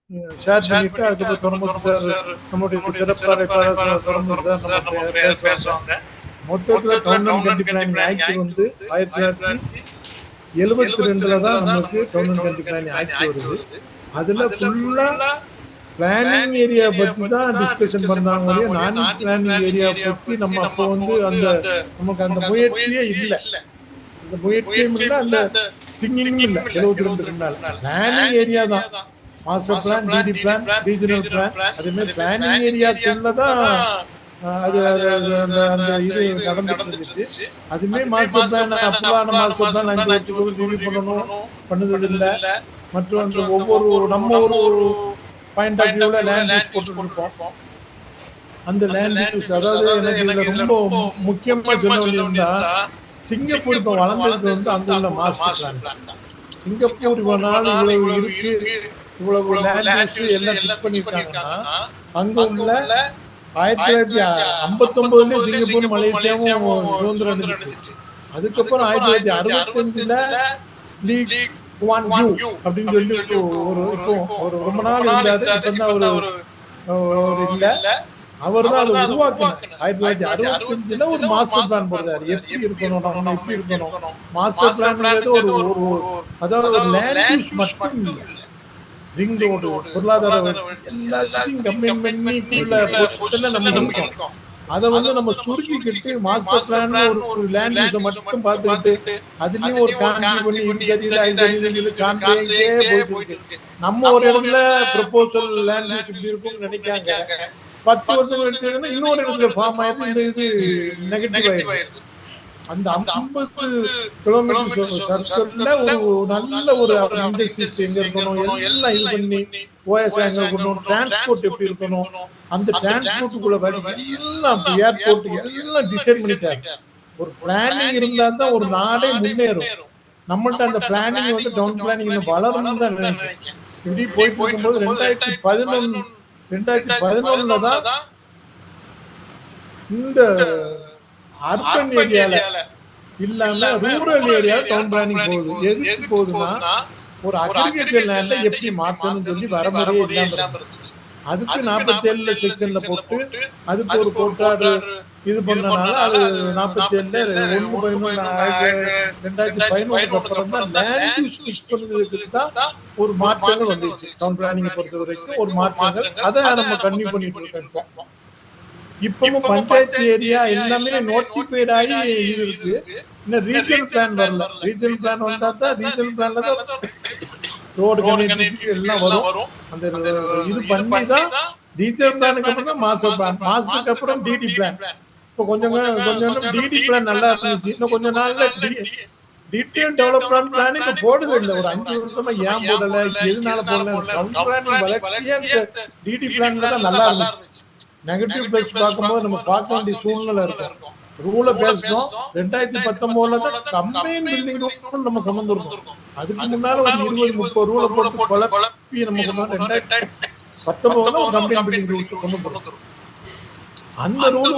Share பண்ணிட்டு அதுக்கப்புறம் துறமுத்து sir நம்முடைய சிறப்பு அழைப்பாளர் துறமுத்து சார் நம்ம பேசுவாங்க. மொத்தத்தில் town and country planning act வந்து 1972 தான் நமக்கு town and country planning act வருது. அதுல ஃபுல்லா பிளானிங் ஏரியா பத்தி தான் டிஸ்கஷன் பண்ணாங்க. நான் பிளானிங் ஏரியா பத்தி நம்ம அப்போ வந்து அந்த நமக்கு அந்த முயற்சியே இல்லை, அந்த முயற்சியும் இல்லை, அந்த திங்கிங்கும் இல்லை. 72 முன்னால பிளானிங் ஏரியா தான், master plan, DD plan, regional plan, அதே மாதிரி பிளானிங் ஏரியாக்குள்ளதான் அது அந்த இது நடந்துட்டு இருந்துச்சு. அதுமே மாஸ்டர் பிளான் அப்பவான மாஸ்டர் பிளான் 5 வருஷத்துக்கு ரிவ்யூ பண்ணணும், பண்ணது இல்லை. மற்றும் அந்த ஒவ்வொரு நம்ம ஒரு பாயிண்ட் ஆஃப் வியூல லேண்ட் யூஸ் போட்டுருப்போம். அந்த லேண்ட் யூஸ் அதாவது எனக்கு ரொம்ப முக்கியமா சொல்ல வேண்டியிருந்தா, சிங்கப்பூர் இப்ப வளர்ந்ததுக்கு வந்து அங்க உள்ள மாஸ்டர் பிளான் தான். சிங்கப்பூர் இவ்வளவு நாள் இவ்வளவு இருக்கு, இவ்வளவு லேண்ட் யூஸ் எல்லாம் ஃபிக்ஸ் பண்ணிருக்காங்கன்னா, அங்க உள்ள 1959 சிங்கப்பூர் மலேசியாவும் சுதந்திரம் அடைஞ்சிச்சு. அதுக்கப்புறம் 1965 லீக் குவான் யூ அப்படின்னு சொல்லி ஒரு ரொம்ப நாள் இருந்தாரு. இப்பதான் ஒரு இல்ல, அவர் தான் அதை உருவாக்கினார். 1965 ஒரு மாஸ்டர் பிளான் போடுறாரு. எப்படி இருக்கணும், நம்ம எப்படி இருக்கணும். மாஸ்டர் பிளான் ஒரு அதாவது ஒரு லேண்ட் யூஸ் மட்டும் இல்லை, ரிங் ரோடு, பொருளாதார எல்லாத்தையும் கம்பைன் பண்ணிக்குள்ள நம்ம இருக்கோம். அதை வந்து நம்ம சுருக்கிக்கிட்டு மாஸ்டர் பிளான் ஒரு லேண்ட் யூஸை மட்டும் பார்த்துக்கிட்டு அதுலயும் ஒரு கான்ட்ரி பண்ணி போயிட்டு நம்ம ஒரு இடத்துல ப்ரொபோசல் லேண்ட் யூஸ் இப்படி இருக்கும்னு நினைக்காங்க. 10 வருஷம் கழிச்சு இன்னொரு இடத்துல ஃபார்ம் ஆயிருக்கு. இந்த இது நெகட்டிவ் ஆயிருக்கு. அந்த 50 கிலோமீட்டர் சர்க்கிள்ல ஒரு நல்ல ஒரு இண்டஸ்ட்ரீஸ் எங்க இருக்கணும், எல்லாம் இது பண்ணி ஓஎஸ் எங்க இருக்கணும், டிரான்ஸ்போர்ட் எப்படி இருக்கணும், அந்த டிரான்ஸ்போர்ட்டுக்குள்ள எல்லாம் ஏர்போர்ட் எல்லாம் டிசைன் பண்ணிட்டாங்க. ஒரு பிளானிங் இருந்தா தான் ஒரு நாடே முன்னேறும். நம்மள்ட்ட அந்த பிளானிங் வந்து டவுன் பிளானிங் வளரணும் தான் நினைக்கிறேன். இப்படி போயிட்டு இருக்கும்போது 2011 தான் இந்த அர்பன் ஏரியால இல்லாம ரூரல் ஏரியா டவுன் பிளானிங் போகுது. எதுக்கு போகுதுன்னா, ஒரு அக்ரிகல்ச்சர் லேண்ட எப்படி மாற்றணும்னு சொல்லி வரமுறையே இல்லாம இருந்துச்சு. அதுக்கு 47 செக்ஷன்ல போட்டு அதுக்கு ஒரு கோட்டாடு இது பண்ணனால அது 47 2011 அப்புறம் தான் லேண்ட் யூஸ் ஃபிக்ஸ் பண்ணதுக்கு தான் ஒரு மாற்றங்கள் வந்துச்சு. டவுன் பிளானிங் பொறுத்த வரைக்கும் ஒரு மாற்றங்கள், அதை நம்ம கன்டினியூ பண்ணிட்டு இருக்கோம். இப்பவும் பஞ்சாயத்து ஏரியா எல்லாமே நோட்டிஃபைட் ஆகி இருக்கு. இன்னும் ரீஜனல் பிளான் வரல. ரீஜனல் பிளான் வந்தா தான் ரீஜனல் பிளான்ல தான் ரோடு கனெக்டிவிட்டி எல்லாம் வரும். அந்த இது பண்ணி தான் ரீஜனல் பிளானுக்கு அப்புறம் தான் மாஸ்டர் பிளான், மாஸ்டருக்கு அப்புறம் டிடி பிளான். இப்போ கொஞ்சம் டிடி பிளான் நல்லா இருந்துச்சு. இன்னும் கொஞ்ச நாள்ல டீடைல் டெவலப்மெண்ட் பிளான் இப்ப போடுது இல்லை. ஒரு 5 வருஷமா ஏன் போடல, எதனால போடல, டவுன் பிளானிங் வளர்ச்சியே டிடி பிளான்ல தான் நல்லா இருந்துச்சு. நெகட்டிவ் பிளஸ் பார்க்கும்போது நம்ம பார்க்க வேண்டிய சூழ்நிலை இருக்கும். ரூல பேசணும். 2019 தான் கம்பைன் பில்டிங் ரூல் நம்ம கொண்டு வந்திருக்கோம். அதுக்கு முன்னால ஒரு 20-30 ரூல போட்டு குழப்பி நம்ம 2019 ஒரு கம்பைன் பில்டிங் ரூல் கொண்டு வந்திருக்கோம். அந்த ரூல்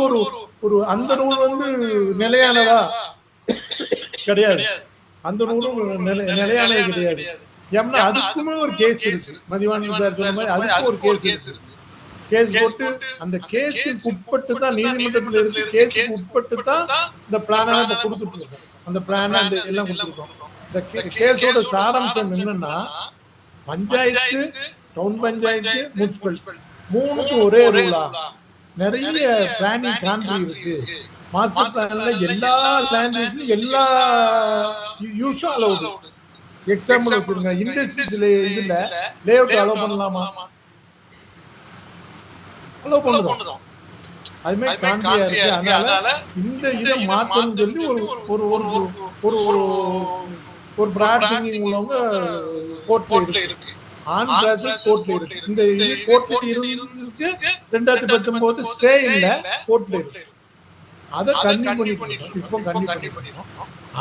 ஒரு அந்த ரூல் வந்து நிலையானதா கிடையாது. அந்த ரூலும் நிலையானது கிடையாது. ஏன்னா அதுக்குமே ஒரு கேஸ் இருக்கு. மதிவாணி சார் சொன்ன மாதிரி அதுக்கு ஒரு கேஸ் இருக்கு. கேஸ் போட்டு அந்த கேஸுக்கு உட்பட்டு தான் நீதிமன்றத்தில் இருக்கு. கேஸுக்கு உட்பட்டு தான் இந்த பிளானை கொடுத்துட்டு இருக்கோம். அந்த பிளானை எல்லாம் கொடுத்துருக்கோம். இந்த கேஸோட சாராம்சம் என்னன்னா, பஞ்சாயத்து, டவுன் பஞ்சாயத்து, முனிசிபல் மூணுக்கும் ஒரே ரூலா. நிறைய பிளானிங் கான்ட்ரி இருக்கு. மாஸ்டர் பிளான்ல எல்லா லேண்ட் எல்லா யூஸும் அலௌடு. எக்ஸாம்பிள் வச்சுருங்க, இண்டஸ்ட்ரீஸ்ல இதுல லேஅவுட் அலோவ் பண்ணலாமா? அலோவ் பண்ணுதோம். அது மாதிரி கான்ட்ரியா இருக்கு. அதனால இந்த இதை மாற்றணும்னு சொல்லி ஒரு ஒரு ஒரு பிராட் திங்கிங் உள்ளவங்க கோர்ட்ல இருக்கு. ஆன் பிராட் கோர்ட்ல இருக்கு. இந்த இது கோர்ட்ல இருக்கு. 2019 ஸ்டே இல்ல, கோர்ட்ல இருக்கு. அதை கண்டினியூ பண்ணிட்டோம். இப்போ கண்டினியூ பண்ணிட்டோம்.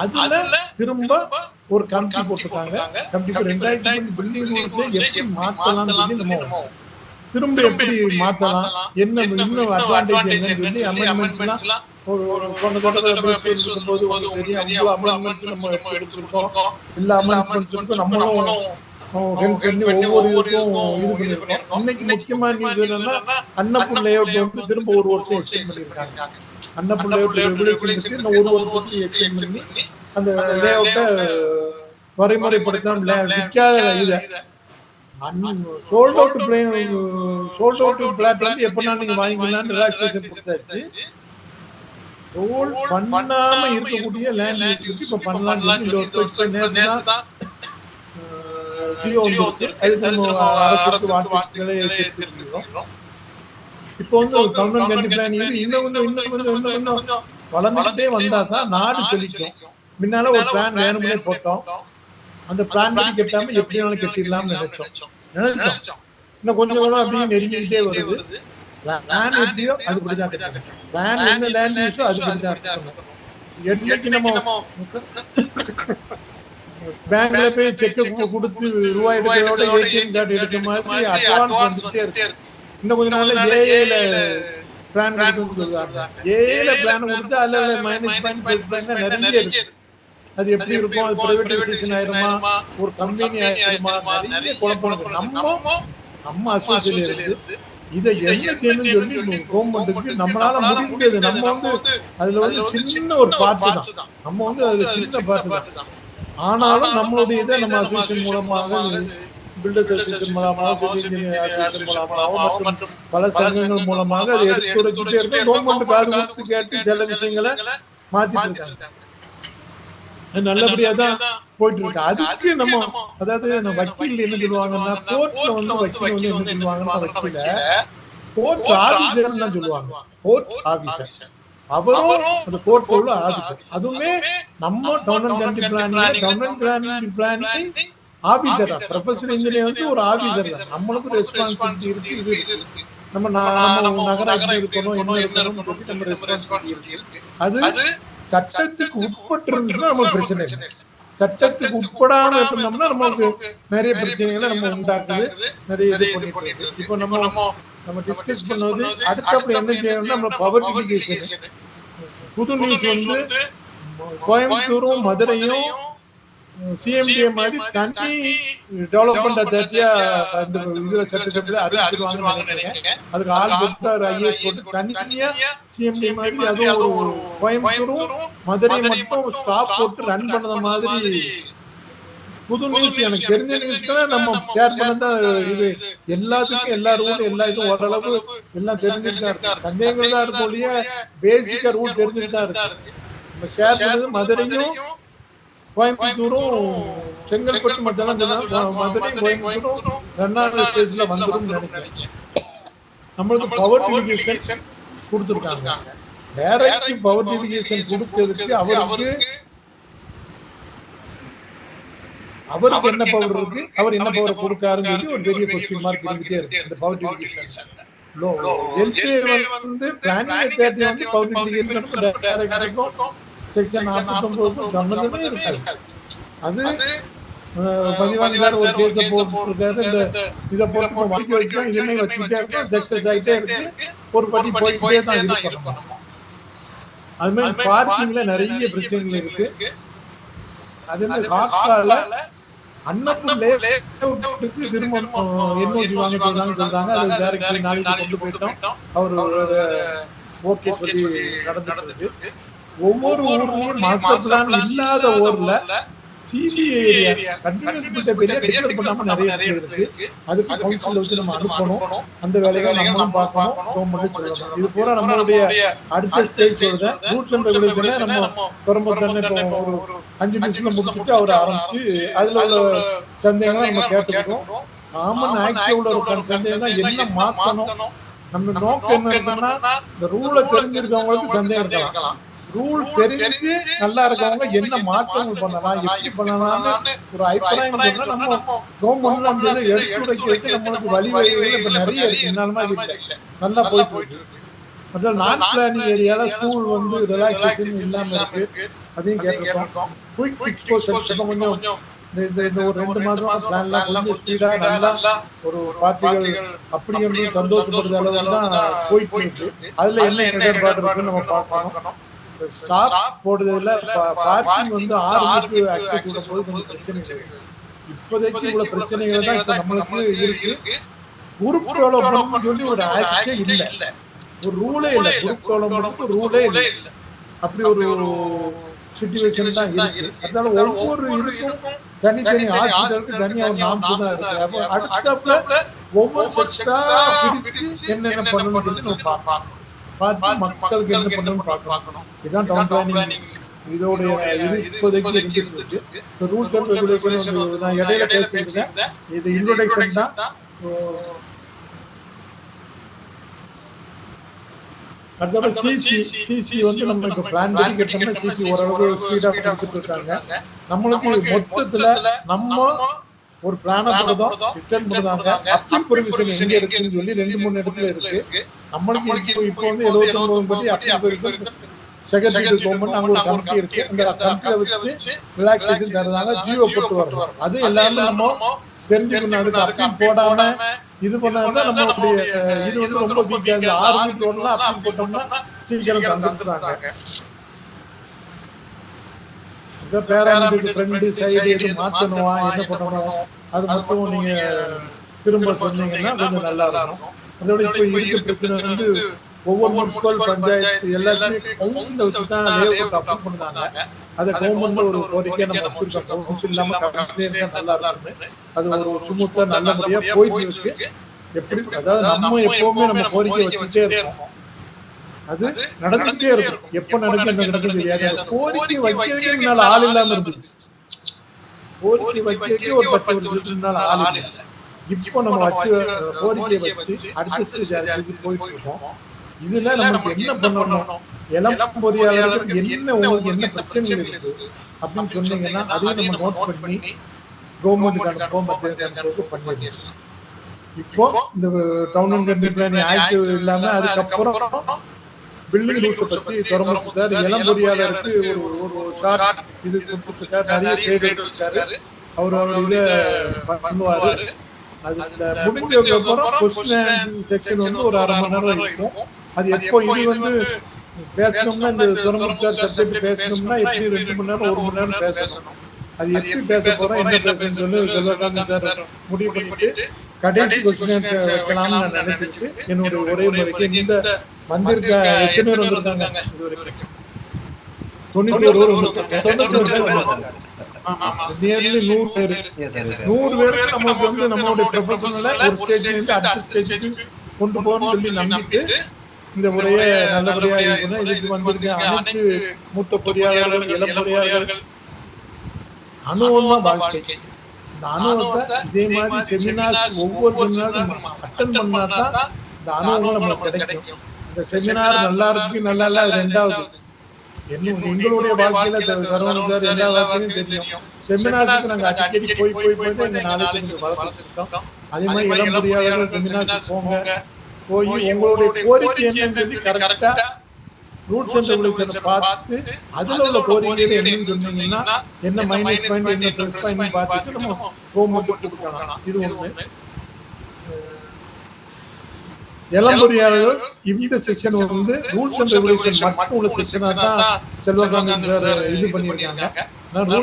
அதுல திரும்ப ஒரு கமிட்டி போட்டுருக்காங்க. கமிட்டி 2020 பில்டிங் ரூல்ஸ் எப்படி மாற்றலாம்னு சொல்லி நம்ம திரும்ப எப்படி மாற்றலாம், என்ன இன்னும் அட்வான்டேஜ் என்னன்னு சொல்லி அமெண்ட்மெண்ட்ஸ்லாம் ஒரு போது தெரியும். அமெண்ட்மெண்ட்ஸ் நம்ம எடுத்துருக்கோம். எல்லா அமெண்ட்மெண்ட்ஸுக்கும் நம்மளும் ஹெல்ப் பண்ணி ஒவ்வொரு இதுக்கும் இது பண்ணியிருக்கோம். இன்னைக்கு முக்கியமான நியூஸ் என்னன்னா அன்னபூர் லேஅவுட் வந்து திரும்ப ஒரு வருஷம் எக்ஸ்டெண்ட் பண்ணியிருக்காங்க. அன்னபூர் லேஅவுட் ரெகுலேஷனுக்கு இன்னும் ஒரு வருஷத்துக்கு எக்ஸ்டெண்ட் பண்ணி அந்த லேஅவுட்டை வரைமுறைப்படுத்தாம விற்காத இதை சோல்ட் அவுட் பிளாட் வந்து எப்படின்னா நீங்க வாங்கிக்கலாம்னு ரிலாக்ஸேஷன் கொடுத்தாச்சு. சோல்ட் பண்ணாம இருக்கக்கூடிய லேண்ட் இப்ப பண்ணலாம்னு சொல்லி இந்த வருஷம் நேற்று தான் இப்போ வந்து கவர்மெண்ட் கண்டி பிளானிங் இன்னும் வளர்ந்துட்டே வந்தாதான் நாடு செழிக்கும். முன்னால ஒரு பிளான் வேணும்னே போட்டோம். அந்த பிளான் படி கட்டாம எப்படி வேணாலும் கட்டிடலாம்னு நினைச்சோம். இன்னும் கொஞ்சம் கொஞ்சம் அப்படியே நெருங்கிட்டே வருது. பிளான் எப்படியோ அது படிதான் கட்டணும். பிளான் என்ன லேண்ட் யூஸோ அது படிதான் கட்டணும். என்னைக்கு நம்ம பேங்க்ல போய் செக் கொடுத்து ரூபாய் எடுக்கிறதோட ஏடிஎம் கார்டு எடுக்கிற மாதிரி அட்வான்ஸ் வந்துட்டே இருக்கு. இன்னும் கொஞ்ச நாள்ல ஏஏல பிளான் எடுக்கணும்னு சொல்லுவாங்க. ஏஏல பிளான் கொடுத்து அதுல மேனேஜ்மெண்ட் நிறைய இருக்கு. அது எப்படி இருக்கும், அது பிரைவேடைசேஷன் ஆயிருமா, ஒரு கம்பெனி ஆயிருமா, நிறைய குழப்பம். நம்ம அசோசியேஷன் இருந்து இதை என்ன செய்யணும்னு சொல்லி கவர்மெண்ட்டுக்கு நம்மளால முடிஞ்சது. நம்ம வந்து அதுல வந்து சின்ன ஒரு பார்ட்டு தான். நம்ம வந்து அது சின்ன பார்ட்டு தான். ஆனாலும் நம்மளுடைய இதை நம்ம அசோசியேஷன் மூலமாக பில்டர்ஸ் அசோசியேஷன் மூலமாக மற்றும் பல சங்கங்கள் மூலமாக அதை எடுத்து வச்சுட்டே இருக்கோம். கவர்மெண்ட் காது கொடுத்து கேட்டு சில விஷயங்களை மாத்திட்டு இருக்காங்க. நல்லபடியா தான் போயிட்டு இருக்கு. அதுக்கு நம்ம அதாவது வக்கீல் என்ன சொல்லுவாங்கன்னா கோர்ட்ல வந்து வக்கீல் வந்து என்ன சொல்லுவாங்கன்னா வக்கீல கோர்ட் ஆபீசர் தான் சொல்லுவாங்க. கோர்ட் ஆபீசர் அவரும் அந்த கோர்ட் உள்ள ஆபீசர். அதுவுமே நம்ம கவர்மெண்ட் பிளானிங் ஆபீசர் தான். ப்ரொஃபஷனல் இன்ஜினியர் வந்து ஒரு ஆபீசர் தான். நம்மளுக்கு ரெஸ்பான்சிபிலிட்டி இருக்கு. நம்ம நகராட்சி இருக்கணும், என்ன இருக்கணும், நம்ம ரெஸ்பான்சிபிலிட்டி இருக்கு. அது சட்டத்துக்கு உட்பட்டு இருந்துச்சுன்னா நமக்கு பிரச்சனை இல்லை. சட்டத்துக்கு உட்படாம இருந்தோம்னா நமக்கு நிறைய பிரச்சனைகளை நம்ம உண்டாக்குது, நிறைய இது பண்ணிட்டு இருக்கு. இப்போ நம்ம டிஸ்கஸ் பண்ணது அடுத்தப்படி என்ன செய்யணும்னா நம்ம பவர் டிவிகேஷன். புது நியூஸ் வந்து கோயம்புத்தூரும் மதுரையும் சிஎம்டிஏ மாதிரி தனி டெவலப்மெண்ட் அத்தாரிட்டியா இந்த இதுல சட்டசபையில அறிவிச்சிருவாங்கன்னு நினைக்கிறேன். அதுக்கு ஆள் கொடுத்து ஐஏஎஸ் போட்டு தனியா சிஎம்டிஏ மாதிரி அதுவும் ஒரு கோயம்புத்தூரும் மதுரை மட்டும் ஸ்டாப் போட்டு ரன் பண்ணத மாதிரி புது நியூஸ். எனக்கு தெரிஞ்ச நியூஸ்க்கு நம்ம ஷேர் பண்ணதான் இது. எல்லாத்துக்கும் எல்லா ரூல் எல்லா இதுவும் ஓரளவு எல்லாம் தெரிஞ்சுட்டு தான் இருக்கு. சந்தேகங்கள் தான் இருக்கும் இல்லையா, பேசிக்கா ரூல் தெரிஞ்சுட்டு தான் இருக்கு. நம்ம ஷேர் பண்ணது மதுரையும் கோயம்புத்தூரும் செங்கல்பட்டு மட்டும் மதுரை கோயம்புத்தூரும் 2வது ஸ்டேஜ்ல வந்துடும் நினைக்கிறேன். நம்மளுக்கு பவர் டிவிகேஷன் கொடுத்துருக்காங்க. டைரக்ட் பவர் டிவிகேஷன் கொடுத்ததுக்கு அவருக்கு என்ன பவர் இருக்கு, அவர் என்ன பவர் கொடுக்காருன்னு சொல்லி ஒரு பெரிய கொஸ்டின் மார்க் இருந்துட்டே இருக்கு. இந்த பவர் டிவிகேஷன் எல்பிஏ வந்து பிளானிங் அத்தாரிட்டி வந்து பவர் டிவிகேஷன் டைரக்ட் செக்ஷன் 49 கவர்மெண்ட்லயே இருக்காது. அது பதிவாளர் ஒரு கேஸ போட்டுருக்காரு. இந்த இதை போட்டு வாங்கி வைக்கும், இதனை வச்சுட்டே சக்சஸ் ஆகிட்டே இருக்கு. ஒரு படி போயிட்டே தான் இருக்கணும். அது மாதிரி பார்க்கிங்ல நிறைய பிரச்சனைகள் இருக்கு. அதே மாதிரி காக்கால அன்னபூர் லேஅவுட்டுக்கு திரும்ப என்ஓசி வாங்க சொல்றாங்க. அது டைரக்டர் நாளைக்கு கொண்டு போயிட்டோம். அவர் ஓகே சொல்லி நடந்துட்டு ஒவ்வொரு ஊர்லயும் மாஸ்டர் பிளான் இல்லாத ஊர்ல சிசிஏ ஏரியா கண்டினியூஸ் பெரிய டிக்ளேர் பண்ணாம நிறைய இருக்கு. அதுக்கு கவுன்சில் வச்சு நம்ம அனுப்பணும். அந்த வேலைகளை நம்மளும் பார்க்கணும், கவர்மெண்ட் சொல்லணும். இது பூரா நம்மளுடைய அடுத்த ஸ்டேஜ் சொல்றேன். ரூல்ஸ் அண்ட் ரெகுலேஷனை நம்ம பெரும்பாலும் ஒரு 5 நிமிஷத்துல முடிச்சுட்டு அவர் ஆரம்பிச்சு அதுல உள்ள சந்தேகங்களை நம்ம கேட்டுக்கிறோம். காமன் ஆக்டிவ்ல ஒரு சந்தேகம் என்ன மாற்றணும், நம்ம நோக்கம் என்னன்னா இந்த ரூலை தெரிஞ்சிருக்கவங்களுக்கு சந்தேகம் இருக்கலாம். ரூல் தெரிஞ்சு நல்லா இருக்கவங்க என்ன மாற்றங்கள் பண்ணலாம், எப்படி பண்ணலாம்னு ஒரு அபிப்பிராயம் சொன்னா நம்ம கவர்மெண்ட்ல அந்த எடுத்துரைக்க வைக்க நம்மளுக்கு வழிவகைகள் இப்ப நிறைய இருக்கு. என்னாலுமா இல்ல நல்லா போயிட்டு இருக்கு. அதாவது நான் பிளானிங் ஏரியால ஸ்கூல் வந்து ரிலாக்ஸேஷன் இல்லாம இருக்கு. அதையும் கேட்டிருக்கோம். குயிக் எக்ஸ்போஷர் கொஞ்சம் இந்த ஒரு 2 மாதம் பிளான்லாம் கொஞ்சம் ஸ்பீடா நல்லா ஒரு பார்ட்டிகள் அப்படி ஒன்று சந்தோஷப்படுற அளவு தான் போயிட்டு இருக்கு. அதுல என்ன இடர்பாடு இருக்குன்னு நம்ம பார்க்கணும். ஸ்டாப் போடுறதுல பார்க்கிங் வந்து 6 மணிக்கு அக்சஸ் விடும்போது கொஞ்சம் பிரச்சனை இருக்கு. இப்போதைக்கு இவ்வளவு பிரச்சனைகள் தான் இப்ப நம்மளுக்கு இருக்கு. குரூப் டெவலப்மெண்ட் சொல்லி ஒரு ஆக்டே இல்ல, ஒரு ரூலே இல்ல. குரூப் டெவலப்மெண்ட் ரூலே இல்ல. அப்படி ஒரு சிச்சுவேஷன் தான் இருக்கு. அதனால ஒவ்வொரு இதுக்கும் தனித்தனி ஹாஸ்பிட்டலுக்கு தனியா ஒரு நாம்ஸ் தான் இருக்கு. அப்ப அடுத்தப்ப ஒவ்வொரு செக்டரா பிரிச்சு என்னென்ன பண்ணணும்னு சொல்லி நம்ம பார்த்து மக்களுக்கு என்ன பண்ணணும்னு பார்க்கணும். இதுதான் டவுன் பிளானிங் இதோட இது இப்போதைக்கு இருந்துட்டு இருக்கு. ரூல்ஸ் அண்ட் ரெகுலேஷன் நான் இடையில பேசியிருந்தேன். இது இன்ட்ரோடக்ஷன் தான். அடுத்தது சிசி வந்து நம்ம இப்ப பிளான் பண்ணி கேட்டோம்னா சிசி ஓரளவு ஸ்பீடா கொடுத்துட்டு இருக்காங்க. நம்மளுக்கு மொத்தத்துல நம்ம ஒரு பிளான போடுறோம், ரிட்டர்ன் பண்ணுறாங்க. அப்பீல் பெர்மிஷன் எங்க இருக்குன்னு சொல்லி 2-3 இடத்துல இருக்கு. நம்மளுக்கு இப்போ வந்து 79 படி அப்பீல் பெர்மிஷன் செக்ரட்டரி கவர்மெண்ட் அங்க ஒரு கமிட்டி இருக்கு. அந்த கமிட்டியை வச்சு ரிலாக்ஸேஷன் தரதாங்க ஜியோ போட்டு வரோம். அது எல்லாமே நம்ம தெரிஞ்சுக்கணும். அதுக்கு அப்பீல் போடாம இது பண்ணா நம்மளுடைய இது வந்து ரொம்ப வீக்கா இருக்கு. 6 வீக் ரோட்ல அப்பீல் போட்டோம்னா சீக்கிரம் தந்துடுறாங்க. இந்த பேராமெடிக் ஃப்ரெண்ட் சைடு எது மாத்தணுமா என்ன பண்ணணும் அது மட்டும் நீங்க திரும்ப சொன்னீங்கன்னா கொஞ்சம் நல்லா இருக்கும். அதோட இப்போ இருக்க பிரச்சனை வந்து ஒவ்வொரு முனிசிபல் பஞ்சாயத்து எல்லாத்தையுமே கவுன்சில் வச்சு தான் லேஅவுட் அப்ரூவ் பண்ணுறாங்க. அதை கவர்மெண்ட்ல ஒரு கோரிக்கையை நம்ம வச்சிருக்கோம். கவுன்சில் இல்லாம கவுன்சிலர் நல்லா இருக்கும். அது ஒரு சுமூத்தா நல்லபடியா போயிட்டு இருக்கு. எப்படி அதாவது நம்ம எப்பவுமே நம்ம கோரிக்கை வச்சுட்டே இருக்கோம். அது நடந்துட்டே இருக்கும். எப்ப நடக்குது தெரியாது. கோரிக்கை வைக்கிறதுக்கு ஆள் இல்லாம இருந்துச்சு. கோரிக்கை வைக்கிறதுக்கு ஒரு 10 வருஷத்துக்கு ஆள் இல்லை. இப்போ நம்ம வச்சு கோரிக்கையை வச்சு அடுத்த போயிட்டு இருக்கோம். இதுல நமக்கு என்ன பண்ணணும், இளம் பொறியாளர்களுக்கு என்ன உங்களுக்கு என்ன பிரச்சனைகள் இருக்கு அப்படின்னு சொன்னீங்கன்னா அதையும் நம்ம நோட் பண்ணி கவர்மெண்ட்டுக்கான பண்ணிடலாம். இப்போ இந்த town and country planning act இல்லாம அதுக்கப்புறம் பில்டிங் ரூல்ஸ் பத்தி தொடர்ந்து சார் இளம் பொறியாளருக்கு ஒரு ஷார்ட் இது கொடுத்துருக்காரு. நிறைய ஷேட் வச்சாரு. அவர் இதை பண்ணுவாரு. அது முடிஞ்சதுக்கப்புறம் கொஸ்டின் செக்ஷன் வந்து ஒரு 1/2 மணி நேரம் இருக்கும். அது எப்போ இது வந்து பேசணும்னா இந்த துறமுறை சப்ஜெக்ட் பேசணும்னா எப்படி 2 மணி நேரம் 1 மணி நேரம் பேசணும். அது எப்படி பேச போறோம் என்ன பேசணும்னு சொல்லி செல்வகாந்த் சார் முடிவு பண்ணிட்டு கடைசி கொஸ்டின் வைக்கலாம்னு நான் நினைச்சிட்டு என்னோட ஒரே முறைக்கு இந்த வந்திருக்க எத்தனை பேர் வந்திருக்காங்க இது வரைக்கும் 100 பேருக்கு நமக்கு வந்து நம்மளுடைய ப்ரொஃபஷனல ஒரு ஸ்டேஜ்ல இருந்து அடுத்த ஸ்டேஜுக்கு கொண்டு போகணும்னு சொல்லி நம்பிட்டு இந்த முறையை நல்லபடியா இருக்கணும். இதுக்கு வந்திருக்க அனைத்து மூத்த பொறியாளர்கள் இளம் பொறியாளர்கள் அனுபவம் தான் வாழ்க்கை. இந்த அனுபவத்தை இதே மாதிரி செமினார் ஒவ்வொரு செமினாரும் அட்டன் பண்ணாதான் இந்த அனுபவம் நம்மளுக்கு கிடைக்கும். இந்த செமினார் நல்லா இருக்கு நல்லா இல்ல ரெண்டாவது எங்களுடைய வாழ்க்கையில சார் எல்லா வாழ்க்கையும் தெரியும். செமினாருக்கு நாங்க அடிக்கடி போய் எங்க நாளைக்கு வளர்த்துருக்கோம். அதே மாதிரி இளம் பொறியாளர்கள் செமினாருக்கு போய் உங்களுடைய கோரிக்கை என்னன்னு கரெக்டா ரூல்ஸ் அண்ட் ரெகுலேஷனை பார்த்து அதுல உள்ள கோரிக்கையில என்னன்னு சொன்னீங்கன்னா என்ன மைனஸ் பாயிண்ட் என்ன பிளஸ் பாயிண்ட் பார்த்துட்டு நம்ம கவர்மெண்ட் கொடுக்கலாம். இது ஒண்ணு. இளம் பொறியாளர்கள் இந்த செக்ஷன் வந்து ரூல்ஸ் அண்ட் ரெகுலேஷன் மட்டும் உள்ள செக்ஷனா தான் செல்வகாந்த் சார் இது பண்ணியிருக்காங்க.